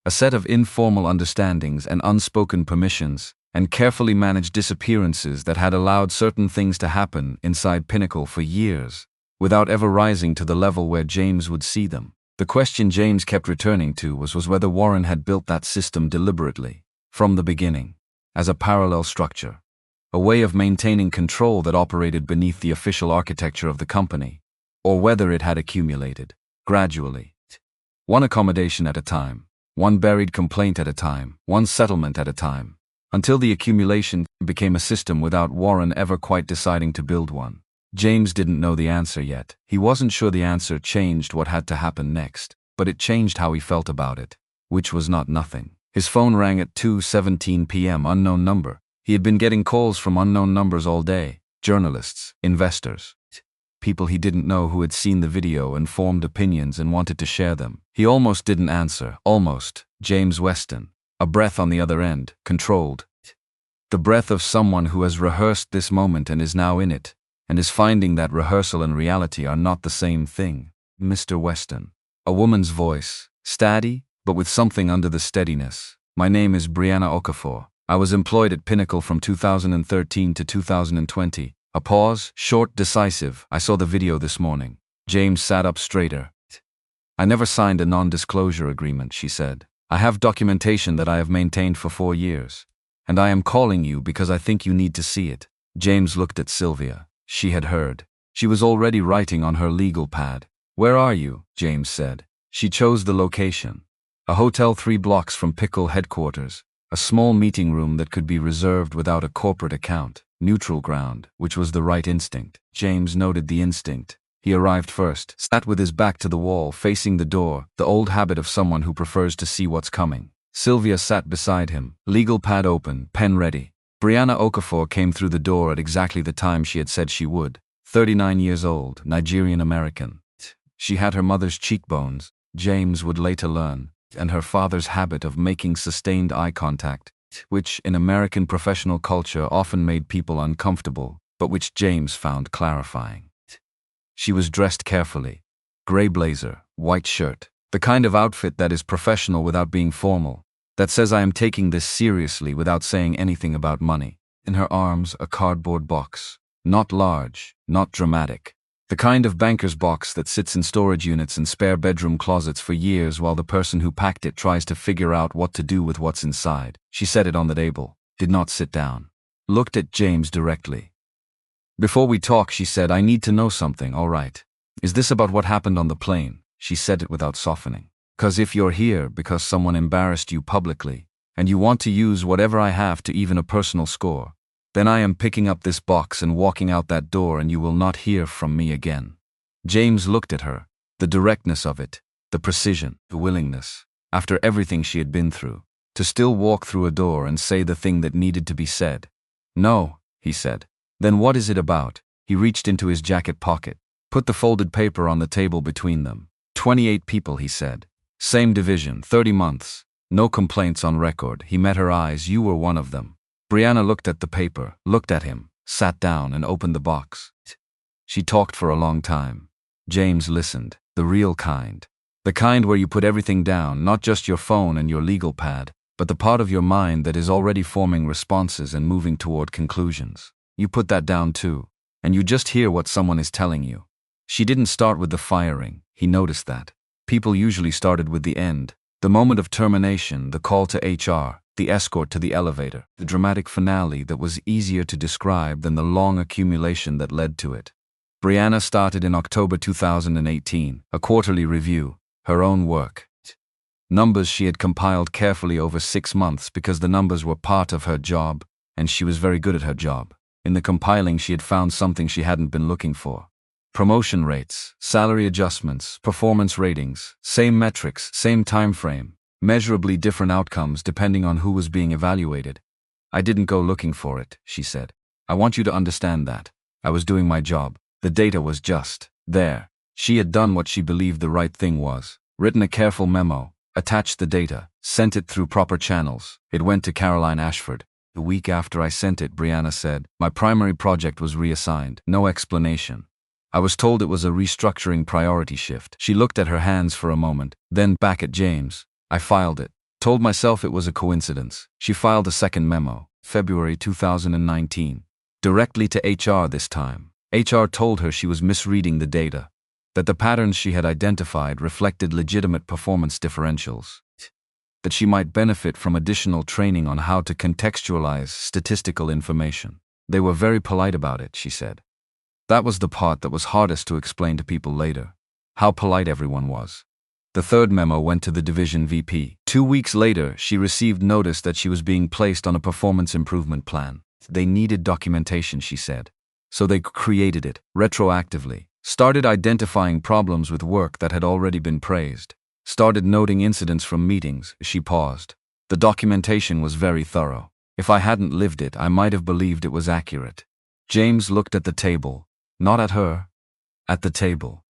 A set of informal understandings and unspoken permissions, and carefully managed disappearances that had allowed certain things to happen inside Pinnacle for years, without ever rising to the level where James would see them. The question James kept returning to was whether Warren had built that system deliberately, from the beginning, as a parallel structure, a way of maintaining control that operated beneath the official architecture of the company, or whether it had accumulated, gradually, one accommodation at a time, one buried complaint at a time, one settlement at a time, until the accumulation became a system without Warren ever quite deciding to build one. James didn't know the answer yet. He wasn't sure the answer changed what had to happen next, but it changed how he felt about it, which was not nothing. His phone rang at 2:17 p.m. Unknown number. He had been getting calls from unknown numbers all day. Journalists, investors, people he didn't know who had seen the video and formed opinions and wanted to share them. He almost didn't answer. Almost. James Weston. A breath on the other end, controlled. The breath of someone who has rehearsed this moment and is now in it, and is finding that rehearsal and reality are not the same thing. Mr. Weston. A woman's voice, steady, but with something under the steadiness. My name is Brianna Okafor. I was employed at Pinnacle from 2013 to 2020. A pause, short, decisive. I saw the video this morning. James sat up straighter. I never signed a non-disclosure agreement, she said. I have documentation that I have maintained for 4 years. And I am calling you because I think you need to see it. James looked at Sylvia. She had heard. She was already writing on her legal pad. Where are you? James said. She chose the location. A hotel 3 blocks from Pinnacle headquarters. A small meeting room that could be reserved without a corporate account. Neutral ground, which was the right instinct. James noted the instinct. He arrived first, sat with his back to the wall, facing the door, the old habit of someone who prefers to see what's coming. Sylvia sat beside him, legal pad open, pen ready. Brianna Okafor came through the door at exactly the time she had said she would. 39 years old, Nigerian-American. She had her mother's cheekbones, James would later learn, and her father's habit of making sustained eye contact, which in American professional culture often made people uncomfortable, but which James found clarifying. She was dressed carefully. Gray blazer, white shirt, the kind of outfit that is professional without being formal, that says I am taking this seriously without saying anything about money. In her arms, a cardboard box. Not large, not dramatic. The kind of banker's box that sits in storage units and spare bedroom closets for years while the person who packed it tries to figure out what to do with what's inside. She set it on the table, did not sit down. Looked at James directly. Before we talk, she said, I need to know something, all right. Is this about what happened on the plane? She said it without softening. 'Cause if you're here because someone embarrassed you publicly, and you want to use whatever I have to even a personal score, then I am picking up this box and walking out that door and you will not hear from me again. James looked at her, the directness of it, the precision, the willingness, after everything she had been through, to still walk through a door and say the thing that needed to be said. No, he said. Then what is it about? He reached into his jacket pocket, put the folded paper on the table between them. 28 people, he said. Same division, 30 months. No complaints on record. He met her eyes. You were one of them. Brianna looked at the paper, looked at him, sat down and opened the box. She talked for a long time. James listened, the real kind. The kind where you put everything down, not just your phone and your legal pad, but the part of your mind that is already forming responses and moving toward conclusions. You put that down too, and you just hear what someone is telling you. She didn't start with the firing, he noticed that. People usually started with the end, the moment of termination, the call to HR, the escort to the elevator, the dramatic finale that was easier to describe than the long accumulation that led to it. Brianna started in October 2018, a quarterly review, her own work. Numbers she had compiled carefully over 6 months because the numbers were part of her job, and she was very good at her job. In the compiling she had found something she hadn't been looking for. Promotion rates, salary adjustments, performance ratings, same metrics, same time frame. Measurably different outcomes depending on who was being evaluated. I didn't go looking for it, she said. I want you to understand that. I was doing my job. The data was just there. She had done what she believed the right thing was. Written a careful memo, attached the data, sent it through proper channels. It went to Caroline Ashford, The week after I sent it, Brianna said, my primary project was reassigned. No explanation. I was told it was a restructuring priority shift. She looked at her hands for a moment, then back at James. I filed it. Told myself it was a coincidence. She filed a second memo, February 2019. Directly to HR this time. HR told her she was misreading the data, that the patterns she had identified reflected legitimate performance differentials, that she might benefit from additional training on how to contextualize statistical information. They were very polite about it, she said. That was the part that was hardest to explain to people later. How polite everyone was. The third memo went to the division VP. 2 weeks later, she received notice that she was being placed on a performance improvement plan. They needed documentation, she said. So they created it, retroactively. Started identifying problems with work that had already been praised. Started noting incidents from meetings. She paused. The documentation was very thorough. If I hadn't lived it, I might have believed it was accurate. James looked at the table. Not at her. At the table.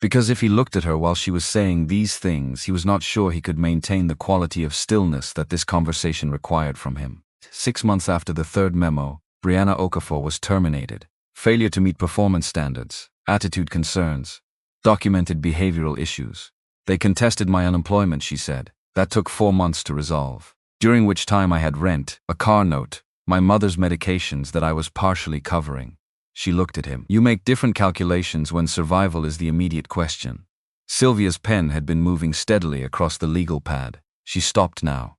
Because if he looked at her while she was saying these things, he was not sure he could maintain the quality of stillness that this conversation required from him. 6 months after the third memo, Brianna Okafor was terminated. Failure to meet performance standards, attitude concerns, documented behavioral issues. They contested my unemployment, she said. That took 4 months to resolve. During which time I had rent, a car note, my mother's medications that I was partially covering. She looked at him. You make different calculations when survival is the immediate question. Sylvia's pen had been moving steadily across the legal pad. She stopped now.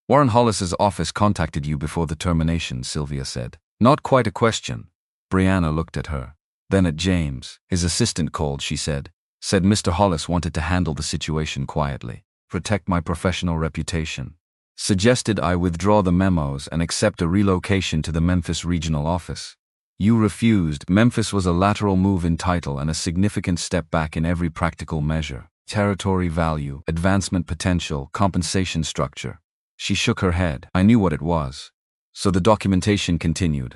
Warren Hollis's office contacted you before the termination, Sylvia said. Not quite a question. Brianna looked at her. Then at James. His assistant called, she said. Said Mr. Hollis wanted to handle the situation quietly. Protect my professional reputation. Suggested I withdraw the memos and accept a relocation to the Memphis regional office. You refused. Memphis was a lateral move in title and a significant step back in every practical measure. Territory value, advancement potential, compensation structure. She shook her head. I knew what it was. So the documentation continued.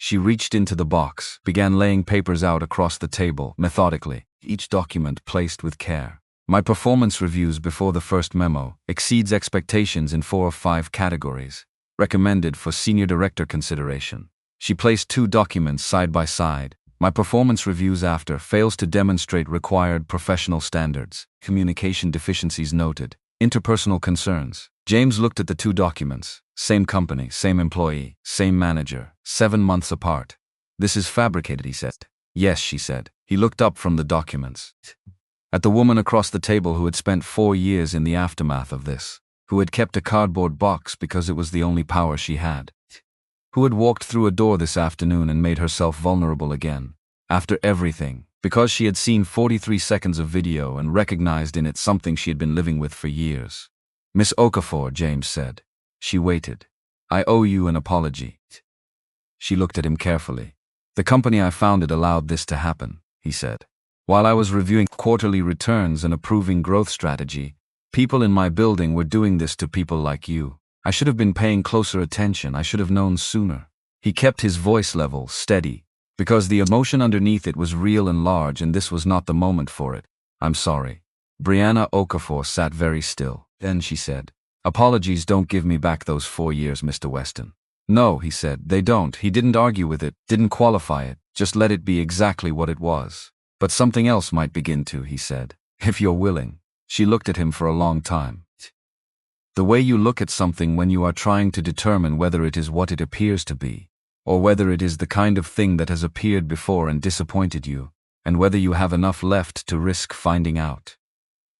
She reached into the box, began laying papers out across the table, methodically, each document placed with care. My performance reviews before the first memo exceeds expectations in 4 of 5 categories. Recommended for senior director consideration. She placed 2 documents side by side. My performance reviews after fails to demonstrate required professional standards. Communication deficiencies noted. Interpersonal concerns. James looked at the 2 documents. Same company, same employee, same manager, 7 months apart. This is fabricated, he said. Yes, she said. He looked up from the documents. At the woman across the table who had spent 4 years in the aftermath of this. Who had kept a cardboard box because it was the only power she had. Who had walked through a door this afternoon and made herself vulnerable again. After everything, because she had seen 43 seconds of video and recognized in it something she had been living with for years. Miss Okafor, James said. She waited. I owe you an apology. She looked at him carefully. The company I founded allowed this to happen, he said. While I was reviewing quarterly returns and approving growth strategy, people in my building were doing this to people like you. I should have been paying closer attention. I should have known sooner. He kept his voice level steady, because the emotion underneath it was real and large, and this was not the moment for it. I'm sorry. Brianna Okafor sat very still. Then she said, apologies don't give me back those 4 years, Mr. Weston. No, he said, they don't. He didn't argue with it, didn't qualify it, just let it be exactly what it was. But something else might begin to, he said, if you're willing. She looked at him for a long time. The way you look at something when you are trying to determine whether it is what it appears to be, or whether it is the kind of thing that has appeared before and disappointed you, and whether you have enough left to risk finding out.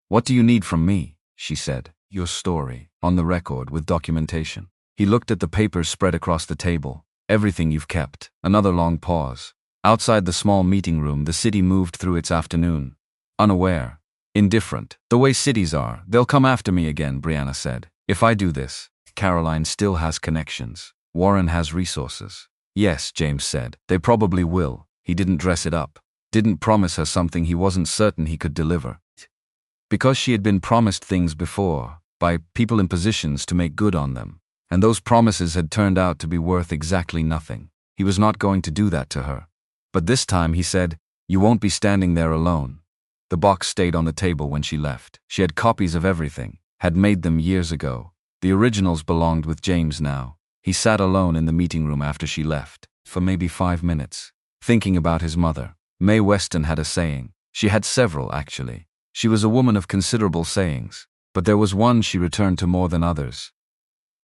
What do you need from me? She said. Your story, on the record with documentation. He looked at the papers spread across the table. Everything you've kept. Another long pause. Outside the small meeting room, the city moved through its afternoon. Unaware. Indifferent. The way cities are. They'll come after me again, Brianna said. If I do this. Caroline still has connections. Warren has resources. Yes, James said. They probably will. He didn't dress it up. Didn't promise her something he wasn't certain he could deliver. Because she had been promised things before, by people in positions to make good on them. And those promises had turned out to be worth exactly nothing. He was not going to do that to her. But this time he said, you won't be standing there alone. The box stayed on the table when she left. She had copies of everything, had made them years ago. The originals belonged with James now. He sat alone in the meeting room after she left, for maybe 5 minutes, thinking about his mother. Mae Weston had a saying. She had several, actually. She was a woman of considerable sayings, but there was one she returned to more than others.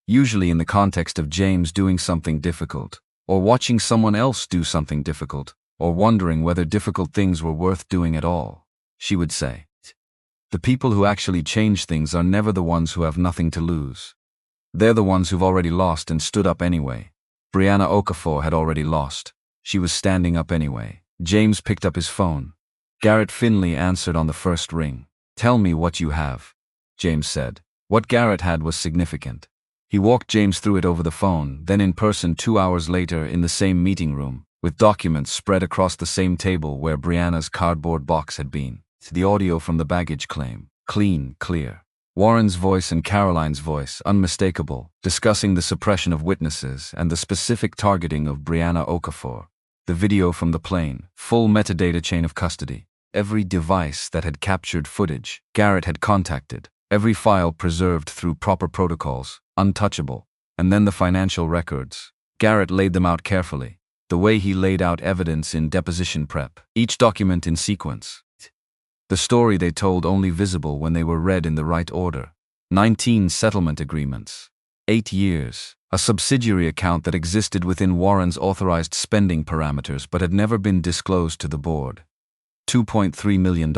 Usually in the context of James doing something difficult, or watching someone else do something difficult, or wondering whether difficult things were worth doing at all. She would say, "The people who actually change things are never the ones who have nothing to lose. They're the ones who've already lost and stood up anyway." Brianna Okafor had already lost. She was standing up anyway. James picked up his phone. Garrett Finley answered on the first ring. "Tell me what you have," James said. What Garrett had was significant. He walked James through it over the phone, then in person 2 hours later in the same meeting room, with documents spread across the same table where Brianna's cardboard box had been. The audio from the baggage claim. Clean, clear. Warren's voice and Caroline's voice, unmistakable, discussing the suppression of witnesses and the specific targeting of Brianna Okafor. The video from the plane, full metadata chain of custody. Every device that had captured footage Garrett had contacted. Every file preserved through proper protocols, untouchable. And then the financial records. Garrett laid them out carefully, the way he laid out evidence in deposition prep, each document in sequence. The story they told only visible when they were read in the right order. 19 settlement agreements. 8 years. A subsidiary account that existed within Warren's authorized spending parameters but had never been disclosed to the board. $2.3 million.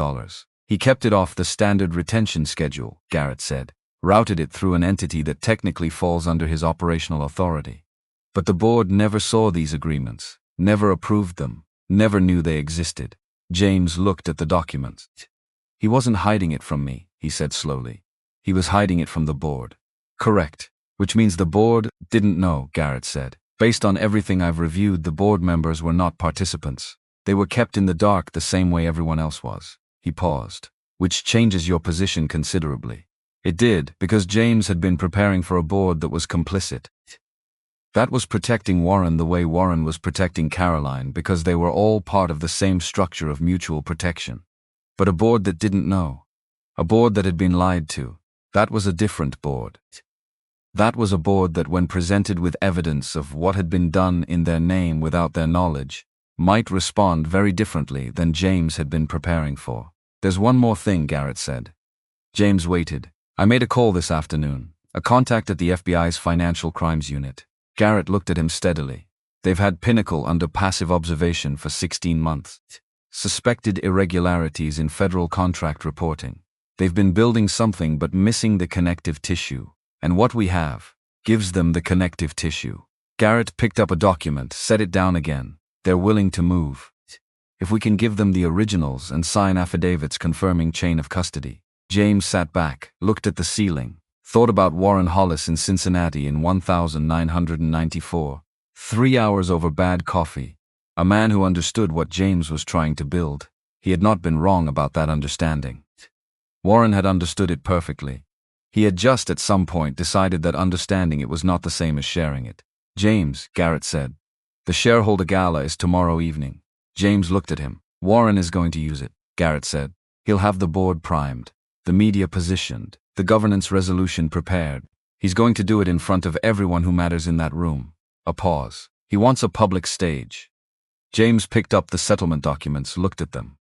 He kept it off the standard retention schedule, Garrett said, routed it through an entity that technically falls under his operational authority. But the board never saw these agreements, never approved them, never knew they existed. James looked at the documents. "He wasn't hiding it from me," he said slowly. "He was hiding it from the board." "Correct. Which means the board didn't know," Garrett said. "Based on everything I've reviewed, the board members were not participants. They were kept in the dark the same way everyone else was." He paused. "Which changes your position considerably." It did, because James had been preparing for a board that was complicit. That was protecting Warren the way Warren was protecting Caroline, because they were all part of the same structure of mutual protection. But a board that didn't know. A board that had been lied to. That was a different board. That was a board that, when presented with evidence of what had been done in their name without their knowledge, might respond very differently than James had been preparing for. "There's one more thing," Garrett said. James waited. "I made a call this afternoon. A contact at the FBI's Financial Crimes Unit." Garrett looked at him steadily. "They've had Pinnacle under passive observation for 16 months. Suspected irregularities in federal contract reporting. They've been building something but missing the connective tissue. And what we have gives them the connective tissue." Garrett picked up a document, set it down again. "They're willing to move. If we can give them the originals and sign affidavits confirming chain of custody." James sat back, looked at the ceiling, thought about Warren Hollis in Cincinnati in 1994. 3 hours over bad coffee. A man who understood what James was trying to build. He had not been wrong about that understanding. Warren had understood it perfectly. He had just at some point decided that understanding it was not the same as sharing it. "James," Garrett said, "the shareholder gala is tomorrow evening." James looked at him. "Warren is going to use it," Garrett said. "He'll have the board primed, the media positioned, the governance resolution prepared. He's going to do it in front of everyone who matters in that room." A pause. "He wants a public stage." James picked up the settlement documents, looked at them.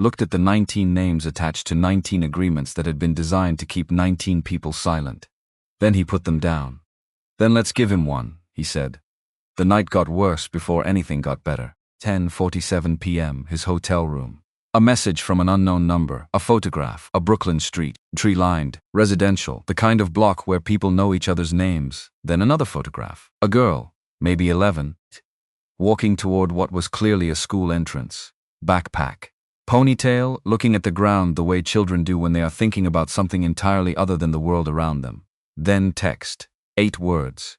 Looked at the 19 names attached to 19 agreements that had been designed to keep 19 people silent. Then he put them down. "Then let's give him one," he said. The night got worse before anything got better. 10:47 p.m., his hotel room. A message from an unknown number, a photograph, a Brooklyn street, tree-lined, residential, the kind of block where people know each other's names. Then another photograph. A girl, maybe 11, walking toward what was clearly a school entrance. Backpack. Ponytail, looking at the ground the way children do when they are thinking about something entirely other than the world around them. Then text. 8 words.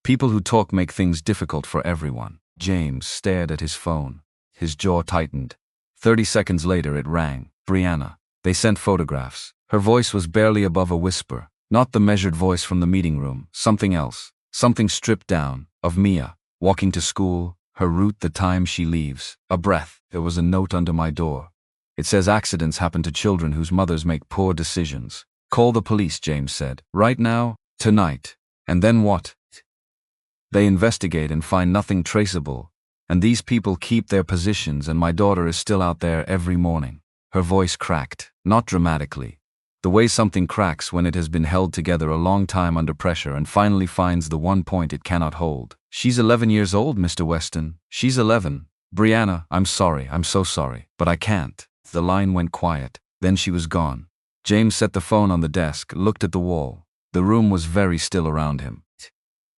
"People who talk make things difficult for everyone." James stared at his phone. His jaw tightened. 30 seconds later it rang. Brianna. They sent photographs. Her voice was barely above a whisper. Not the measured voice from the meeting room. Something else. Something stripped down. Of Mia. Walking to school. Her route, the time she leaves. A breath. There was a note under my door. It says accidents happen to children whose mothers make poor decisions. "Call the police," James said. "Right now." Tonight. And then what? They investigate and find nothing traceable, and these people keep their positions, and my daughter is still out there every morning. Her voice cracked, not dramatically. The way something cracks when it has been held together a long time under pressure and finally finds the one point it cannot hold. She's 11 years old, Mr. Weston. She's 11. Brianna, I'm sorry, I'm so sorry, but I can't. The line went quiet. Then she was gone. James set the phone on the desk, looked at the wall. The room was very still around him.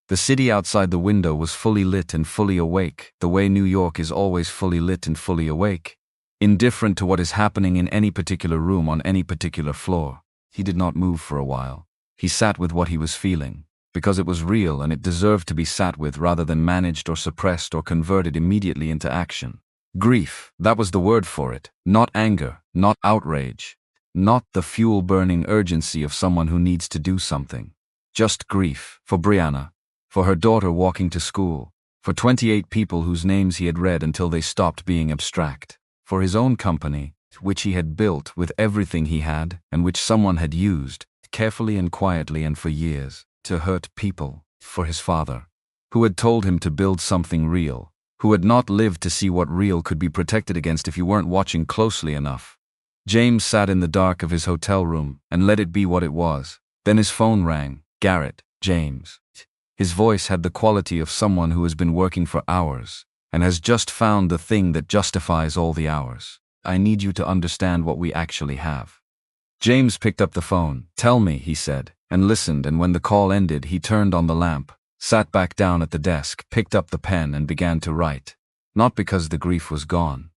The city outside the window was fully lit and fully awake, the way New York is always fully lit and fully awake, indifferent to what is happening in any particular room on any particular floor. He did not move for a while. He sat with what he was feeling, because it was real and it deserved to be sat with rather than managed or suppressed or converted immediately into action. Grief, that was the word for it. Not anger, not outrage, not the fuel-burning urgency of someone who needs to do something. Just grief, for Brianna, for her daughter walking to school, for 28 people whose names he had read until they stopped being abstract, for his own company, which he had built with everything he had and which someone had used, carefully and quietly and for years, to hurt people, for his father, who had told him to build something real, who had not lived to see what real could be protected against if you weren't watching closely enough. James sat in the dark of his hotel room and let it be what it was. Then his phone rang. Garrett, James. His voice had the quality of someone who has been working for hours and has just found the thing that justifies all the hours. I need you to understand what we actually have. James picked up the phone. Tell me, he said, and listened, and when the call ended, he turned on the lamp, sat back down at the desk, picked up the pen and began to write. Not because the grief was gone,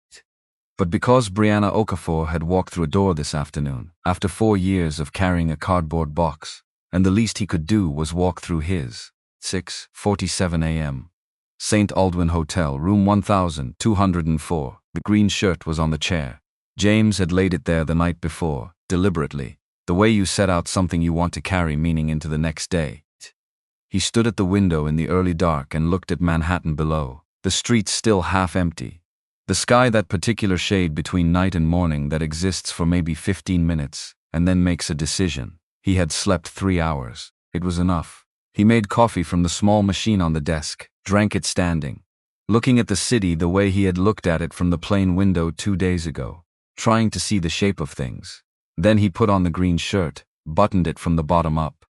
but because Brianna Okafor had walked through a door this afternoon, after 4 years of carrying a cardboard box, and the least he could do was walk through his. 6:47 a.m. St. Aldwyn Hotel, room 1204. The green shirt was on the chair. James had laid it there the night before, deliberately, the way you set out something you want to carry meaning into the next day. He stood at the window in the early dark and looked at Manhattan below, the streets still half empty. The sky, that particular shade between night and morning that exists for maybe 15 minutes and then makes a decision. He had slept 3 hours. It was enough. He made coffee from the small machine on the desk, drank it standing, looking at the city the way he had looked at it from the plane window 2 days ago, trying to see the shape of things. Then he put on the green shirt, buttoned it from the bottom up,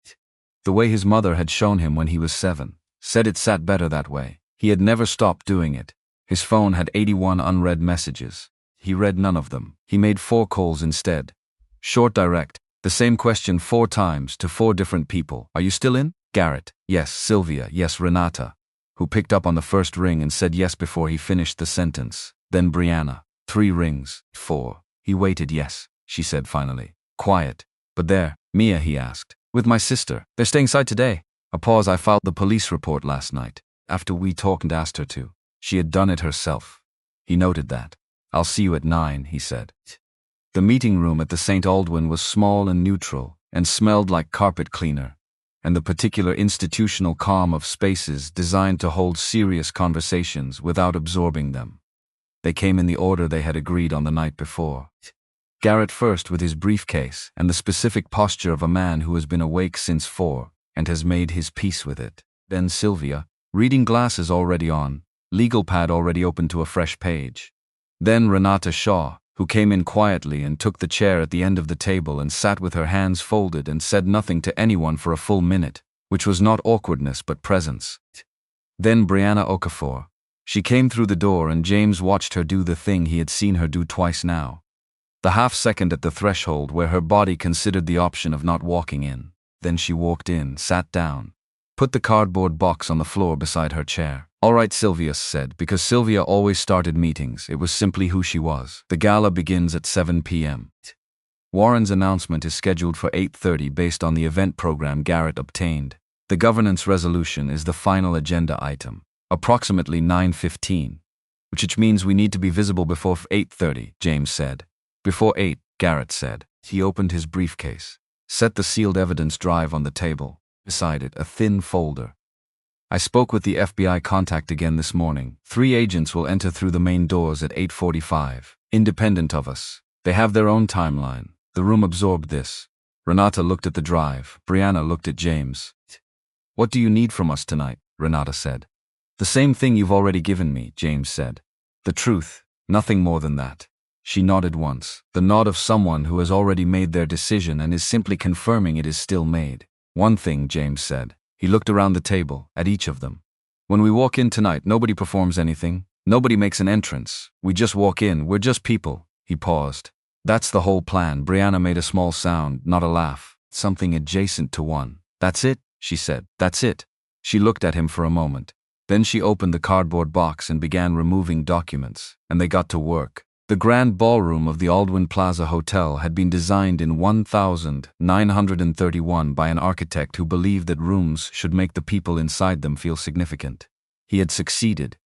the way his mother had shown him when he was 7, said it sat better that way. He had never stopped doing it. His phone had 81 unread messages. He read none of them. He made 4 calls instead. Short, direct, the same question 4 times to 4 different people. Are you still in? Garrett, yes. Sylvia, yes. Renata, who picked up on the first ring and said yes before he finished the sentence. Then Brianna. 3 rings. 4. He waited. Yes, she said finally. Quiet. But there, Mia, he asked. With my sister. They're staying side today. A pause. I filed the police report last night, after we talked and asked her to. She had done it herself. He noted that. I'll see you at 9, he said. The meeting room at the St. Aldwyn was small and neutral, and smelled like carpet cleaner, and the particular institutional calm of spaces designed to hold serious conversations without absorbing them. They came in the order they had agreed on the night before. Garrett first, with his briefcase and the specific posture of a man who has been awake since 4 and has made his peace with it. Then Sylvia, reading glasses already on, legal pad already open to a fresh page. Then Renata Shaw, who came in quietly and took the chair at the end of the table and sat with her hands folded and said nothing to anyone for a full minute, which was not awkwardness but presence. Then Brianna Okafor. She came through the door and James watched her do the thing he had seen her do twice now. The half-second at the threshold where her body considered the option of not walking in. Then she walked in, sat down, put the cardboard box on the floor beside her chair. All right, Sylvia said, because Sylvia always started meetings. It was simply who she was. The gala begins at 7 p.m. Warren's announcement is scheduled for 8:30 based on the event program Garrett obtained. The governance resolution is the final agenda item. Approximately 9:15, which means we need to be visible before 8:30, James said. Before 8, Garrett said. He opened his briefcase, set the sealed evidence drive on the table. Beside it, a thin folder. I spoke with the FBI contact again this morning. 3 agents will enter through the main doors at 8:45, independent of us. They have their own timeline. The room absorbed this. Renata looked at the drive. Brianna looked at James. What do you need from us tonight? Renata said. The same thing you've already given me, James said. The truth, nothing more than that. She nodded once, the nod of someone who has already made their decision and is simply confirming it is still made. One thing, James said. He looked around the table, at each of them. When we walk in tonight, nobody performs anything. Nobody makes an entrance. We just walk in, we're just people. He paused. That's the whole plan. Brianna made a small sound, not a laugh, something adjacent to one. That's it, she said. That's it. She looked at him for a moment. Then she opened the cardboard box and began removing documents, and they got to work. The grand ballroom of the Aldwyn Plaza Hotel had been designed in 1931 by an architect who believed that rooms should make the people inside them feel significant. He had succeeded.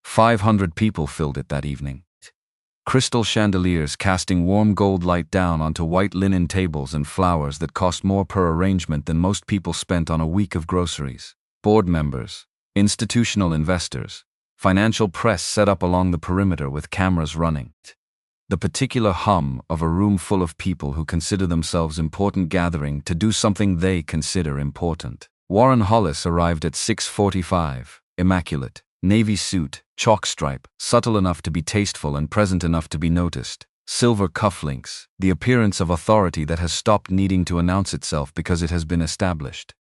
500 people filled it that evening. Crystal chandeliers casting warm gold light down onto white linen tables and flowers that cost more per arrangement than most people spent on a week of groceries. Board members, institutional investors, financial press set up along the perimeter with cameras running. The particular hum of a room full of people who consider themselves important gathering to do something they consider important. Warren Hollis arrived at 6:45, immaculate, navy suit, chalk stripe, subtle enough to be tasteful and present enough to be noticed, silver cufflinks, the appearance of authority that has stopped needing to announce itself because it has been established.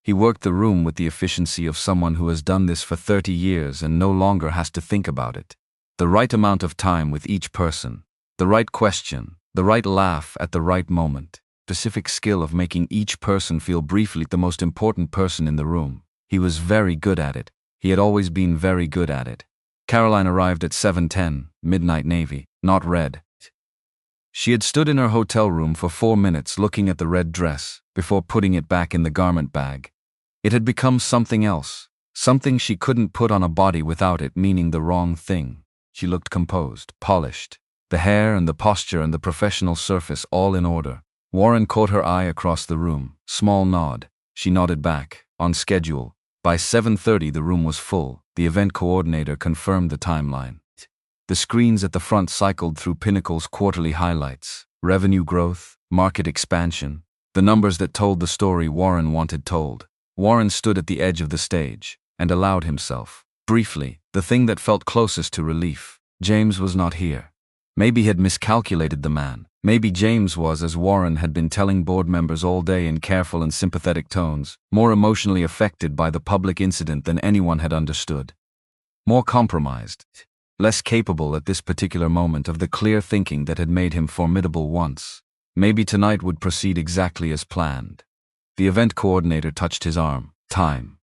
He worked the room with the efficiency of someone who has done this for 30 years and no longer has to think about it. The right amount of time with each person, the right question, the right laugh at the right moment, specific skill of making each person feel briefly the most important person in the room. He was very good at it. He had always been very good at it. Caroline arrived at 7:10, midnight navy, not red. She had stood in her hotel room for 4 minutes looking at the red dress before putting it back in the garment bag. It had become something else, something she couldn't put on a body without it meaning the wrong thing. She looked composed, polished, the hair and the posture and the professional surface all in order. Warren caught her eye across the room, small nod. She nodded back, on schedule. By 7:30 the room was full. The event coordinator confirmed the timeline. The screens at the front cycled through Pinnacle's quarterly highlights, revenue growth, market expansion, the numbers that told the story Warren wanted told. Warren stood at the edge of the stage and allowed himself, briefly, the thing that felt closest to relief. James was not here. Maybe he had miscalculated the man. Maybe James was, as Warren had been telling board members all day in careful and sympathetic tones, more emotionally affected by the public incident than anyone had understood. More compromised, less capable at this particular moment of the clear thinking that had made him formidable once. Maybe tonight would proceed exactly as planned. The event coordinator touched his arm. Time.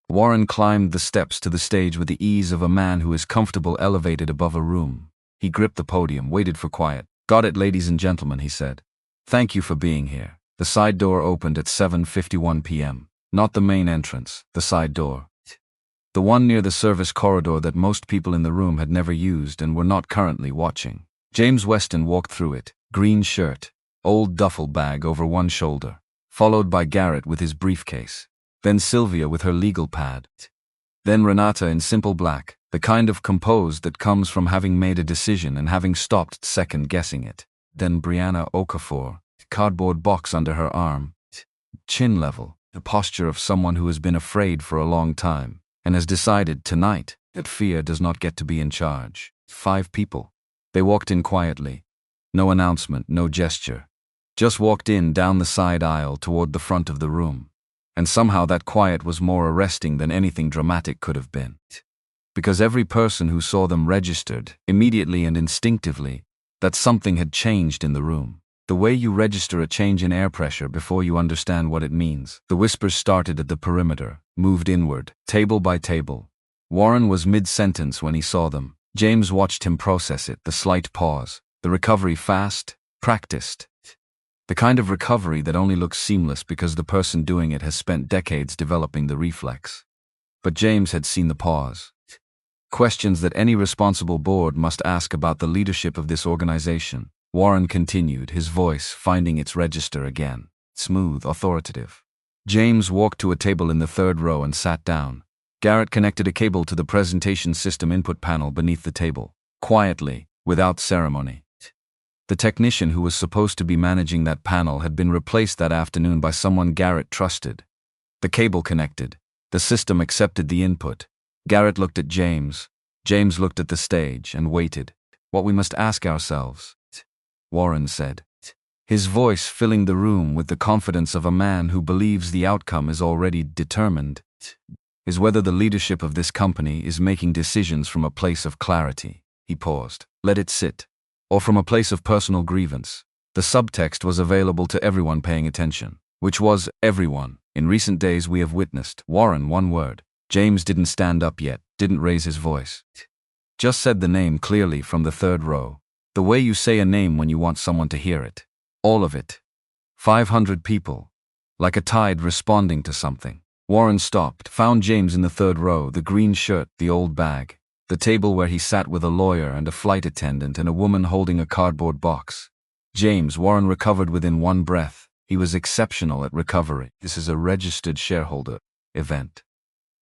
Warren climbed the steps to the stage with the ease of a man who is comfortable elevated above a room. He gripped the podium, waited for quiet. Got it, ladies and gentlemen, he said. Thank you for being here. The side door opened at 7:51 p.m. Not the main entrance, the side door. The one near the service corridor that most people in the room had never used and were not currently watching. James Weston walked through it, green shirt, old duffel bag over one shoulder, followed by Garrett with his briefcase, then Sylvia with her legal pad, then Renata in simple black, the kind of composed that comes from having made a decision and having stopped second-guessing it, then Brianna Okafor, cardboard box under her arm, chin level, the posture of someone who has been afraid for a long time and has decided tonight that fear does not get to be in charge. 5 people. They walked in quietly. No announcement, no gesture. Just walked in down the side aisle toward the front of the room. And somehow that quiet was more arresting than anything dramatic could have been. Because every person who saw them registered, immediately and instinctively, that something had changed in the room. The way you register a change in air pressure before you understand what it means. The whispers started at the perimeter, moved inward, table by table. Warren was mid-sentence when he saw them. James watched him process it, the slight pause, the recovery fast, practiced. The kind of recovery that only looks seamless because the person doing it has spent decades developing the reflex. But James had seen the pause. Questions that any responsible board must ask about the leadership of this organization. Warren continued, his voice finding its register again. Smooth, authoritative. James walked to a table in the 3rd row and sat down. Garrett connected a cable to the presentation system input panel beneath the table. Quietly, without ceremony. The technician who was supposed to be managing that panel had been replaced that afternoon by someone Garrett trusted. The cable connected. The system accepted the input. Garrett looked at James. James looked at the stage and waited. What we must ask ourselves, Warren said, his voice filling the room with the confidence of a man who believes the outcome is already determined, is whether the leadership of this company is making decisions from a place of clarity. He paused. Let it sit. Or from a place of personal grievance. The subtext was available to everyone paying attention. Which was, everyone. In recent days we have witnessed. Warren, one word. James didn't stand up yet, didn't raise his voice. Just said the name clearly from the third row. The way you say a name when you want someone to hear it. All of it. 500 people. Like a tide responding to something. Warren stopped, found James in the third row, the green shirt, the old bag. The table where he sat with a lawyer and a flight attendant and a woman holding a cardboard box. James, Warren recovered within one breath. He was exceptional at recovery. This is a registered shareholder event.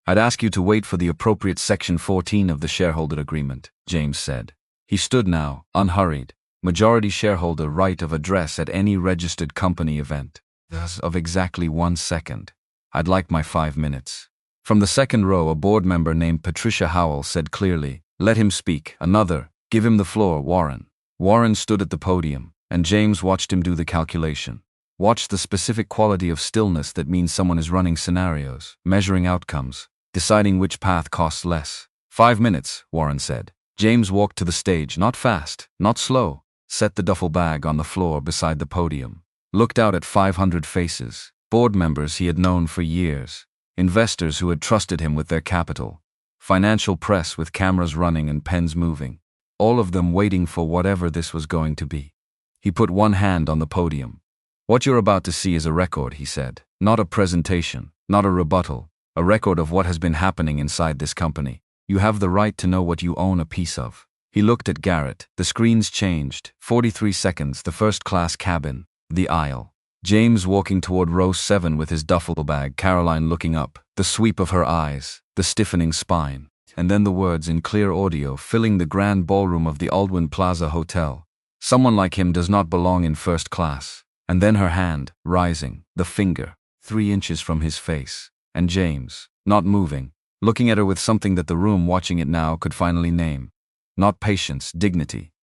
I'd ask you to wait for the appropriate Section 14 of the shareholder agreement, James said. He stood now, unhurried. Majority shareholder right of address at any registered company event. Thus, of exactly 1 second. I'd like my 5 minutes. From the second row, a board member named Patricia Howell said clearly, let him speak. Another, give him the floor, Warren. Warren stood at the podium, and James watched him do the calculation. Watched the specific quality of stillness that means someone is running scenarios, measuring outcomes, deciding which path costs less. 5 minutes, Warren said. James walked to the stage, not fast, not slow, set the duffel bag on the floor beside the podium, looked out at 500 faces, board members he had known for years, investors who had trusted him with their capital, financial press with cameras running and pens moving, all of them waiting for whatever this was going to be. He put one hand on the podium. What you're about to see is a record, he said, not a presentation, not a rebuttal, a record of what has been happening inside this company. You have the right to know what you own a piece of. He looked at Garrett. The screens changed. 43 seconds, the first-class cabin, the aisle. James walking toward row 7 with his duffel bag, Caroline looking up, the sweep of her eyes, the stiffening spine, and then the words in clear audio filling the grand ballroom of the Aldwyn Plaza Hotel. Someone like him does not belong in first class. And then her hand, rising, the finger, 3 inches from his face, and James, not moving, looking at her with something that the room watching it now could finally name. Not patience, dignity.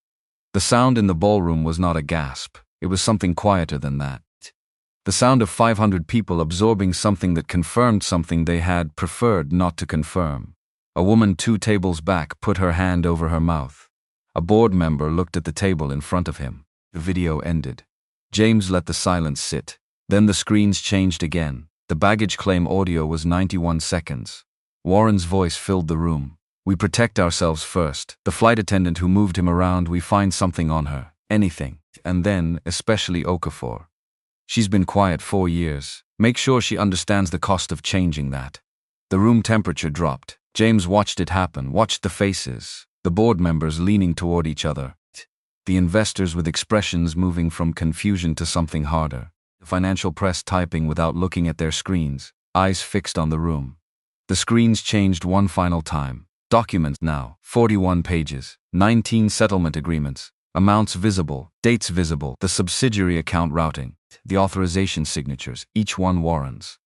The sound in the ballroom was not a gasp, it was something quieter than that. The sound of 500 people absorbing something that confirmed something they had preferred not to confirm. A woman 2 tables back put her hand over her mouth. A board member looked at the table in front of him. The video ended. James let the silence sit. Then the screens changed again. The baggage claim audio was 91 seconds. Warren's voice filled the room. We protect ourselves first. The flight attendant who moved him around, we find something on her. Anything. And then, especially Okafor. She's been quiet 4 years. Make sure she understands the cost of changing that. The room temperature dropped. James watched it happen, watched the faces, the board members leaning toward each other. The investors with expressions moving from confusion to something harder. The financial press typing without looking at their screens, eyes fixed on the room. The screens changed one final time. Documents now, 41 pages, 19 settlement agreements, amounts visible, dates visible, the subsidiary account routing, the authorization signatures, each one Warren's.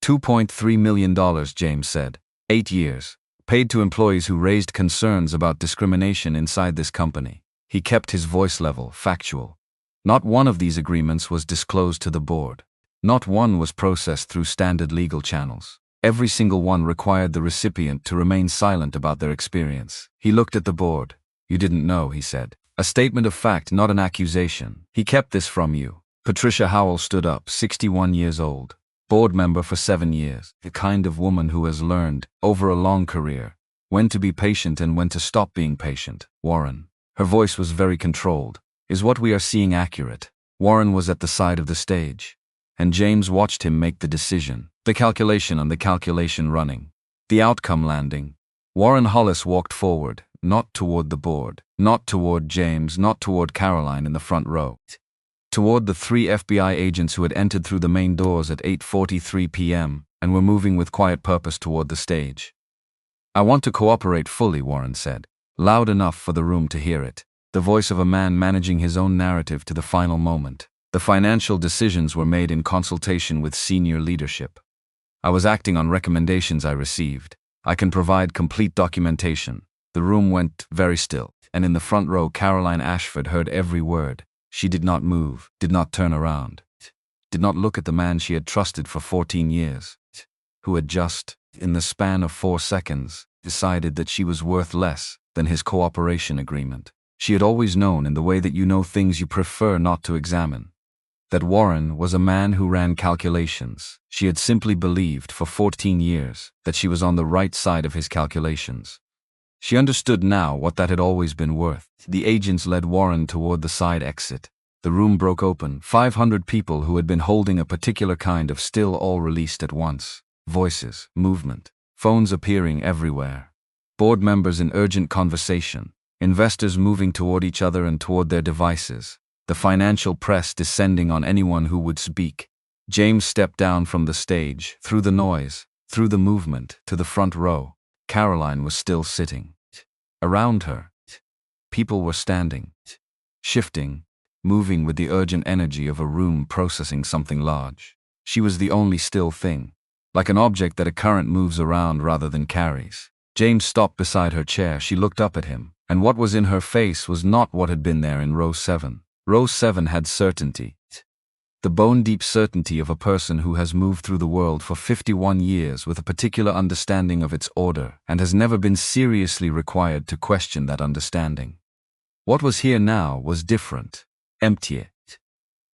$2.3 million, James said. 8 years. Paid to employees who raised concerns about discrimination inside this company. He kept his voice level, factual. Not one of these agreements was disclosed to the board. Not one was processed through standard legal channels. Every single one required the recipient to remain silent about their experience. He looked at the board. You didn't know, he said. A statement of fact, not an accusation. He kept this from you. Patricia Howell stood up, 61 years old. Board member for 7 years. The kind of woman who has learned, over a long career, when to be patient and when to stop being patient. Warren. Her voice was very controlled. Is what we are seeing accurate? Warren was at the side of the stage, and James watched him make the decision, the calculation on the calculation running, the outcome landing. Warren Hollis walked forward, not toward the board, not toward James, not toward Caroline in the front row. Toward the 3 FBI agents who had entered through the main doors at 8:43 p.m. and were moving with quiet purpose toward the stage. I want to cooperate fully, Warren said. Loud enough for the room to hear it. The voice of a man managing his own narrative to the final moment. The financial decisions were made in consultation with senior leadership. I was acting on recommendations I received. I can provide complete documentation. The room went very still, and in the front row Caroline Ashford heard every word. She did not move, did not turn around, did not look at the man she had trusted for 14 years, who had just, in the span of 4 seconds, decided that she was worth less than his cooperation agreement. She had always known, in the way that you know things you prefer not to examine, that Warren was a man who ran calculations. She had simply believed for 14 years that she was on the right side of his calculations. She understood now what that had always been worth. The agents led Warren toward the side exit. The room broke open. 500 people who had been holding a particular kind of still all released at once. Voices, movement, phones appearing everywhere. Board members in urgent conversation. Investors moving toward each other and toward their devices. The financial press descending on anyone who would speak. James stepped down from the stage, through the noise, through the movement, to the front row. Caroline was still sitting. Around her, people were standing, shifting, moving with the urgent energy of a room processing something large. She was the only still thing, like an object that a current moves around rather than carries. James stopped beside her chair. She looked up at him, and what was in her face was not what had been there in row 7. Row 7 had certainty. The bone-deep certainty of a person who has moved through the world for 51 years with a particular understanding of its order and has never been seriously required to question that understanding. What was here now was different, empty.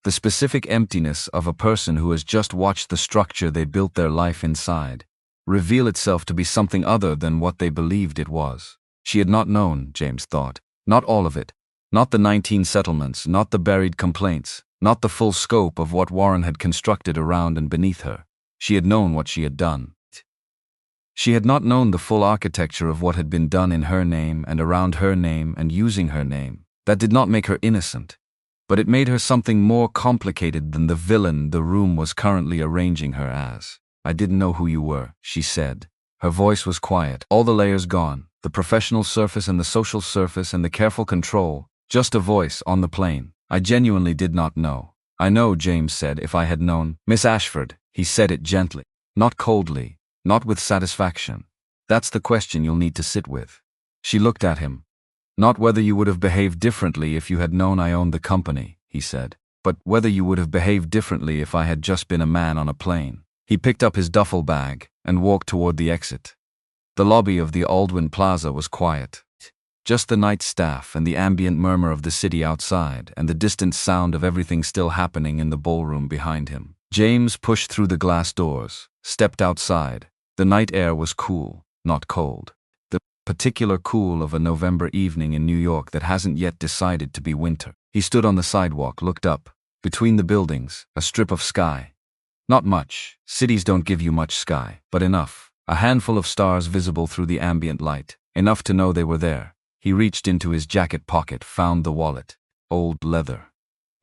The specific emptiness of a person who has just watched the structure they built their life inside reveal itself to be something other than what they believed it was. She had not known, James thought, not all of it, not the 19 settlements, not the buried complaints, not the full scope of what Warren had constructed around and beneath her. She had known what she had done. She had not known the full architecture of what had been done in her name and around her name and using her name. That did not make her innocent, but it made her something more complicated than the villain the room was currently arranging her as. I didn't know who you were, she said. Her voice was quiet, all the layers gone, the professional surface and the social surface and the careful control, just a voice on the plane. I genuinely did not know. I know, James said, if I had known. Miss Ashford, he said it gently, not coldly, not with satisfaction. That's the question you'll need to sit with. She looked at him. Not whether you would have behaved differently if you had known I owned the company, he said, but whether you would have behaved differently if I had just been a man on a plane. He picked up his duffel bag and walked toward the exit. The lobby of the Aldwyn Plaza was quiet. Just the night staff and the ambient murmur of the city outside and the distant sound of everything still happening in the ballroom behind him. James pushed through the glass doors, stepped outside. The night air was cool, not cold. The particular cool of a November evening in New York that hasn't yet decided to be winter. He stood on the sidewalk, looked up. Between the buildings, a strip of sky. Not much. Cities don't give you much sky, but enough. A handful of stars visible through the ambient light. Enough to know they were there. He reached into his jacket pocket, found the wallet. Old leather.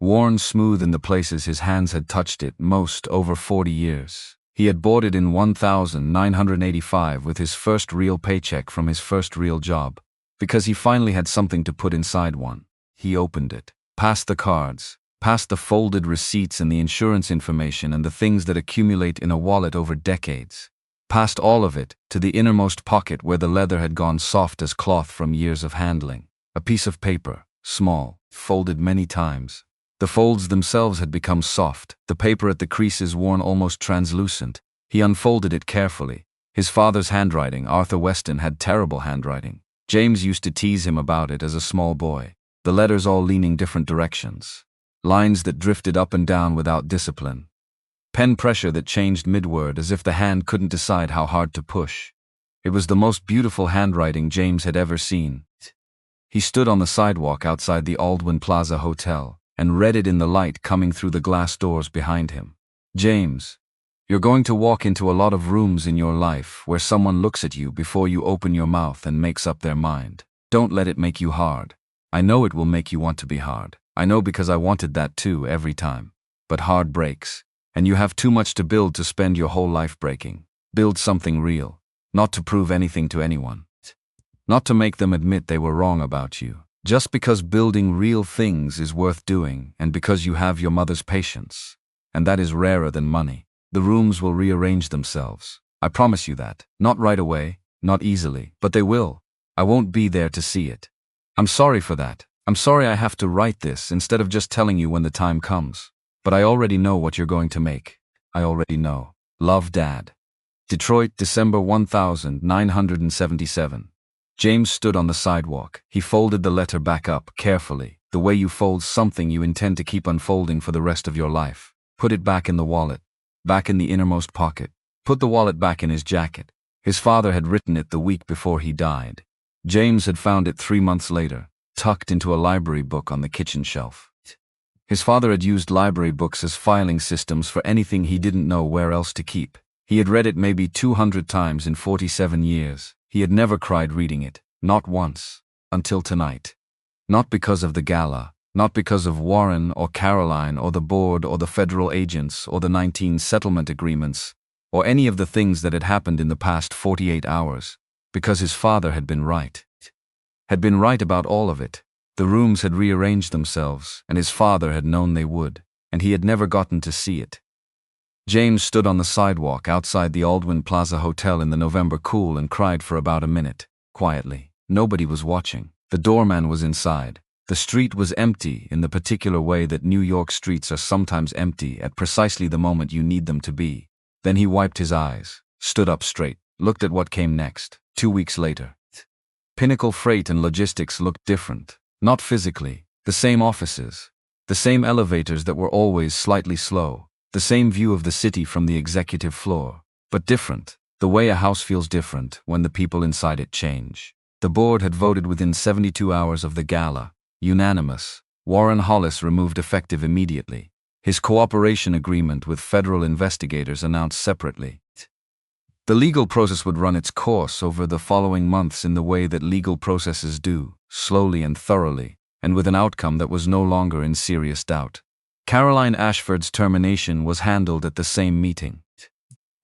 Worn smooth in the places his hands had touched it most over 40 years. He had bought it in 1985 with his first real paycheck from his first real job, because he finally had something to put inside one. He opened it, past the cards, past the folded receipts and the insurance information and the things that accumulate in a wallet over decades. Past all of it, to the innermost pocket where the leather had gone soft as cloth from years of handling. A piece of paper, small, folded many times. The folds themselves had become soft, the paper at the creases worn almost translucent. He unfolded it carefully. His father's handwriting, Arthur Weston, had terrible handwriting. James used to tease him about it as a small boy. The letters all leaning different directions. Lines that drifted up and down without discipline. Pen pressure that changed mid-word as if the hand couldn't decide how hard to push. It was the most beautiful handwriting James had ever seen. He stood on the sidewalk outside the Aldwyn Plaza Hotel and read it in the light coming through the glass doors behind him. James, you're going to walk into a lot of rooms in your life where someone looks at you before you open your mouth and makes up their mind. Don't let it make you hard. I know it will make you want to be hard. I know because I wanted that too every time. But hard breaks. And you have too much to build to spend your whole life breaking. Build something real, not to prove anything to anyone. Not to make them admit they were wrong about you. Just because building real things is worth doing and because you have your mother's patience. And that is rarer than money. The rooms will rearrange themselves. I promise you that. Not right away, not easily, but they will. I won't be there to see it. I'm sorry for that. I'm sorry I have to write this instead of just telling you when the time comes. But I already know what you're going to make. I already know. Love, Dad. Detroit, December 1977. James stood on the sidewalk. He folded the letter back up, carefully, the way you fold something you intend to keep unfolding for the rest of your life. Put it back in the wallet, back in the innermost pocket. Put the wallet back in his jacket. His father had written it the week before he died. James had found it 3 months later, tucked into a library book on the kitchen shelf. His father had used library books as filing systems for anything he didn't know where else to keep. He had read it maybe 200 times in 47 years. He had never cried reading it, not once, until tonight. Not because of the gala, not because of Warren or Caroline or the board or the federal agents or the 19 settlement agreements, or any of the things that had happened in the past 48 hours, because his father had been right. Had been right about all of it. The rooms had rearranged themselves, and his father had known they would, and he had never gotten to see it. James stood on the sidewalk outside the Aldwyn Plaza Hotel in the November cool and cried for about a minute, quietly. Nobody was watching. The doorman was inside. The street was empty in the particular way that New York streets are sometimes empty at precisely the moment you need them to be. Then he wiped his eyes, stood up straight, looked at what came next. 2 weeks later. Pinnacle Freight and Logistics looked different. Not physically. The same offices. The same elevators that were always slightly slow. The same view of the city from the executive floor. But different. The way a house feels different when the people inside it change. The board had voted within 72 hours of the gala. Unanimous. Warren Hollis removed effective immediately. His cooperation agreement with federal investigators announced separately. The legal process would run its course over the following months in the way that legal processes do, slowly and thoroughly, and with an outcome that was no longer in serious doubt. Caroline Ashford's termination was handled at the same meeting.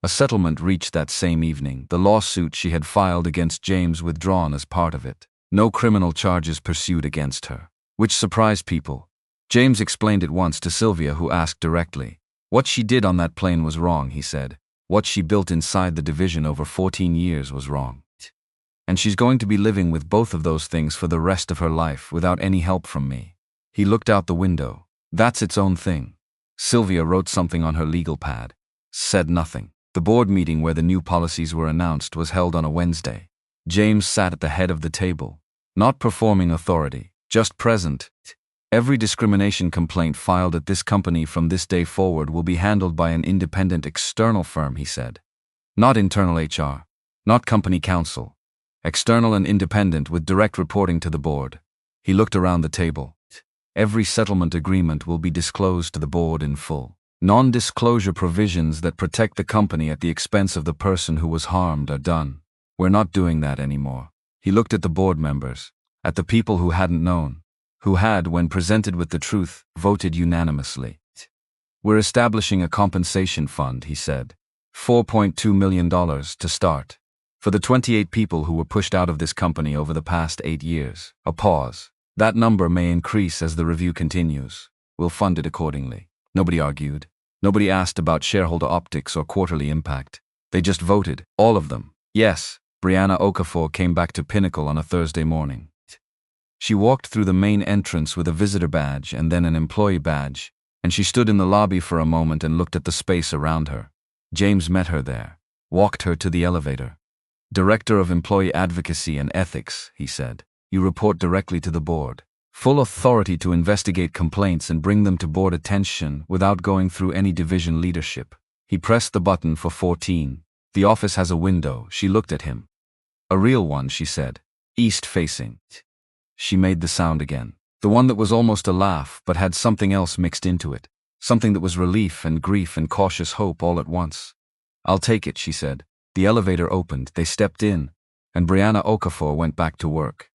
A settlement reached that same evening, the lawsuit she had filed against James withdrawn as part of it. No criminal charges pursued against her, which surprised people. James explained it once to Sylvia, who asked directly. What she did on that plane was wrong, he said. What she built inside the division over 14 years was wrong. And she's going to be living with both of those things for the rest of her life without any help from me. He looked out the window. That's its own thing. Sylvia wrote something on her legal pad. Said nothing. The board meeting where the new policies were announced was held on a Wednesday. James sat at the head of the table. Not performing authority, just present. Every discrimination complaint filed at this company from this day forward will be handled by an independent external firm, he said. Not internal HR. Not company counsel. External and independent with direct reporting to the board. He looked around the table. Every settlement agreement will be disclosed to the board in full. Non-disclosure provisions that protect the company at the expense of the person who was harmed are done. We're not doing that anymore. He looked at the board members, at the people who hadn't known, who had, when presented with the truth, voted unanimously. We're establishing a compensation fund, he said. $4.2 million to start. For the 28 people who were pushed out of this company over the past 8 years. A pause. That number may increase as the review continues. We'll fund it accordingly. Nobody argued. Nobody asked about shareholder optics or quarterly impact. They just voted, all of them. Yes, Brianna Okafor came back to Pinnacle on a Thursday morning. She walked through the main entrance with a visitor badge and then an employee badge, and she stood in the lobby for a moment and looked at the space around her. James met her there, walked her to the elevator. Director of Employee Advocacy and Ethics, he said. You report directly to the board. Full authority to investigate complaints and bring them to board attention without going through any division leadership. He pressed the button for 14. The office has a window. She looked at him. A real one, she said. East-facing. She made the sound again. The one that was almost a laugh but had something else mixed into it. Something that was relief and grief and cautious hope all at once. I'll take it, she said. The elevator opened, they stepped in, and Brianna Okafor went back to work.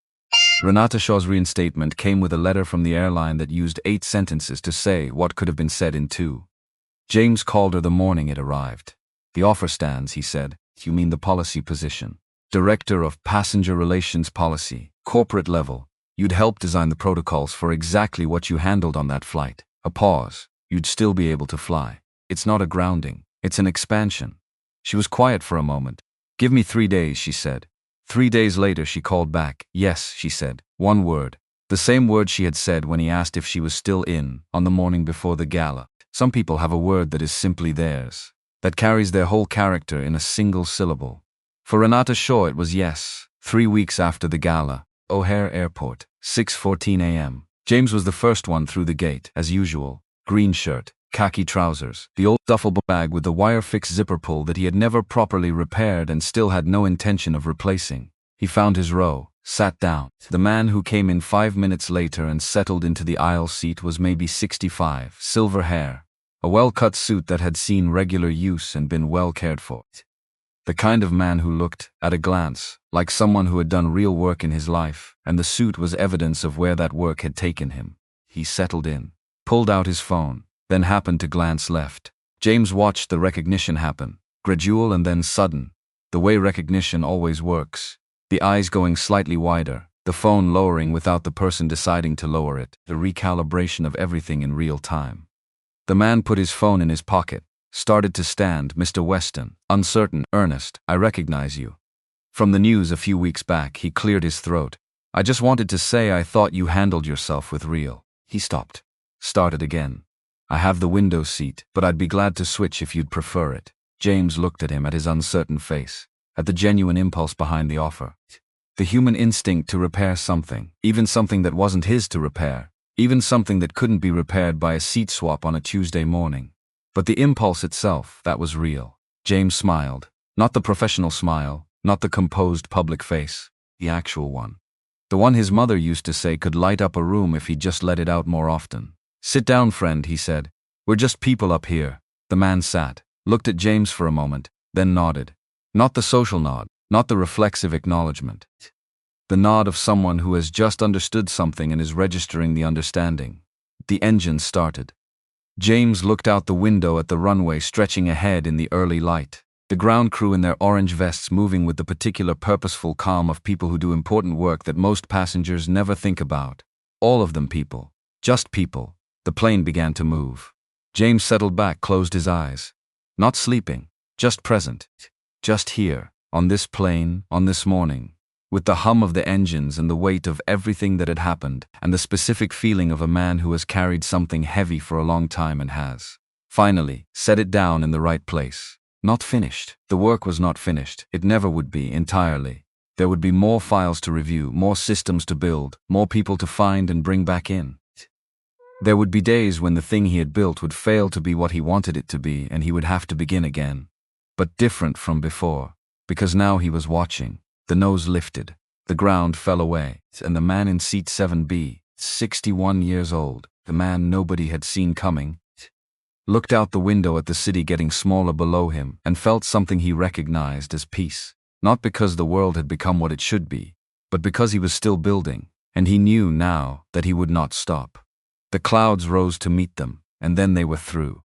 Renata Shaw's reinstatement came with a letter from the airline that used 8 sentences to say what could have been said in 2. James called her the morning it arrived. The offer stands, he said. You mean the policy position? Director of Passenger Relations Policy, corporate level. You'd help design the protocols for exactly what you handled on that flight. A pause. You'd still be able to fly. It's not a grounding. It's an expansion. She was quiet for a moment. Give me 3 days, she said. 3 days later she called back. Yes, she said. One word. The same word she had said when he asked if she was still in, on the morning before the gala. Some people have a word that is simply theirs, that carries their whole character in a single syllable. For Renata Shaw it was yes. 3 weeks after the gala, O'Hare Airport, 6:14 a.m. James was the first one through the gate, as usual. Green shirt, khaki trousers, the old duffel bag with the wire-fixed zipper pull that he had never properly repaired and still had no intention of replacing. He found his row, sat down. The man who came in 5 minutes later and settled into the aisle seat was maybe 65, silver hair, a well-cut suit that had seen regular use and been well cared for. The kind of man who looked, at a glance, like someone who had done real work in his life, and the suit was evidence of where that work had taken him. He settled in, pulled out his phone, then happened to glance left. James watched the recognition happen, gradual and then sudden, the way recognition always works. The eyes going slightly wider, the phone lowering without the person deciding to lower it, the recalibration of everything in real time. The man put his phone in his pocket, started to stand. Mr. Weston, uncertain, earnest, I recognize you. From the news a few weeks back, he cleared his throat. I just wanted to say I thought you handled yourself with real. He stopped. Started again. I have the window seat, but I'd be glad to switch if you'd prefer it. James looked at him, at his uncertain face, at the genuine impulse behind the offer. The human instinct to repair something, even something that wasn't his to repair, even something that couldn't be repaired by a seat swap on a Tuesday morning. But the impulse itself, that was real. James smiled. Not the professional smile, not the composed public face, the actual one. The one his mother used to say could light up a room if he just let it out more often. Sit down, friend, he said. We're just people up here. The man sat, looked at James for a moment, then nodded. Not the social nod, not the reflexive acknowledgement. The nod of someone who has just understood something and is registering the understanding. The engine started. James looked out the window at the runway stretching ahead in the early light. The ground crew in their orange vests moving with the particular purposeful calm of people who do important work that most passengers never think about. All of them people. Just people. The plane began to move. James settled back, closed his eyes. Not sleeping. Just present. Just here. On this plane, on this morning. With the hum of the engines and the weight of everything that had happened, and the specific feeling of a man who has carried something heavy for a long time and has, finally, set it down in the right place. Not finished. The work was not finished. It never would be, entirely. There would be more files to review, more systems to build, more people to find and bring back in. There would be days when the thing he had built would fail to be what he wanted it to be, and he would have to begin again. But different from before, because now he was watching. The nose lifted, the ground fell away, and the man in seat 7B, 61 years old, the man nobody had seen coming, looked out the window at the city getting smaller below him and felt something he recognized as peace. Not because the world had become what it should be, but because he was still building, and he knew now that he would not stop. The clouds rose to meet them, and then they were through.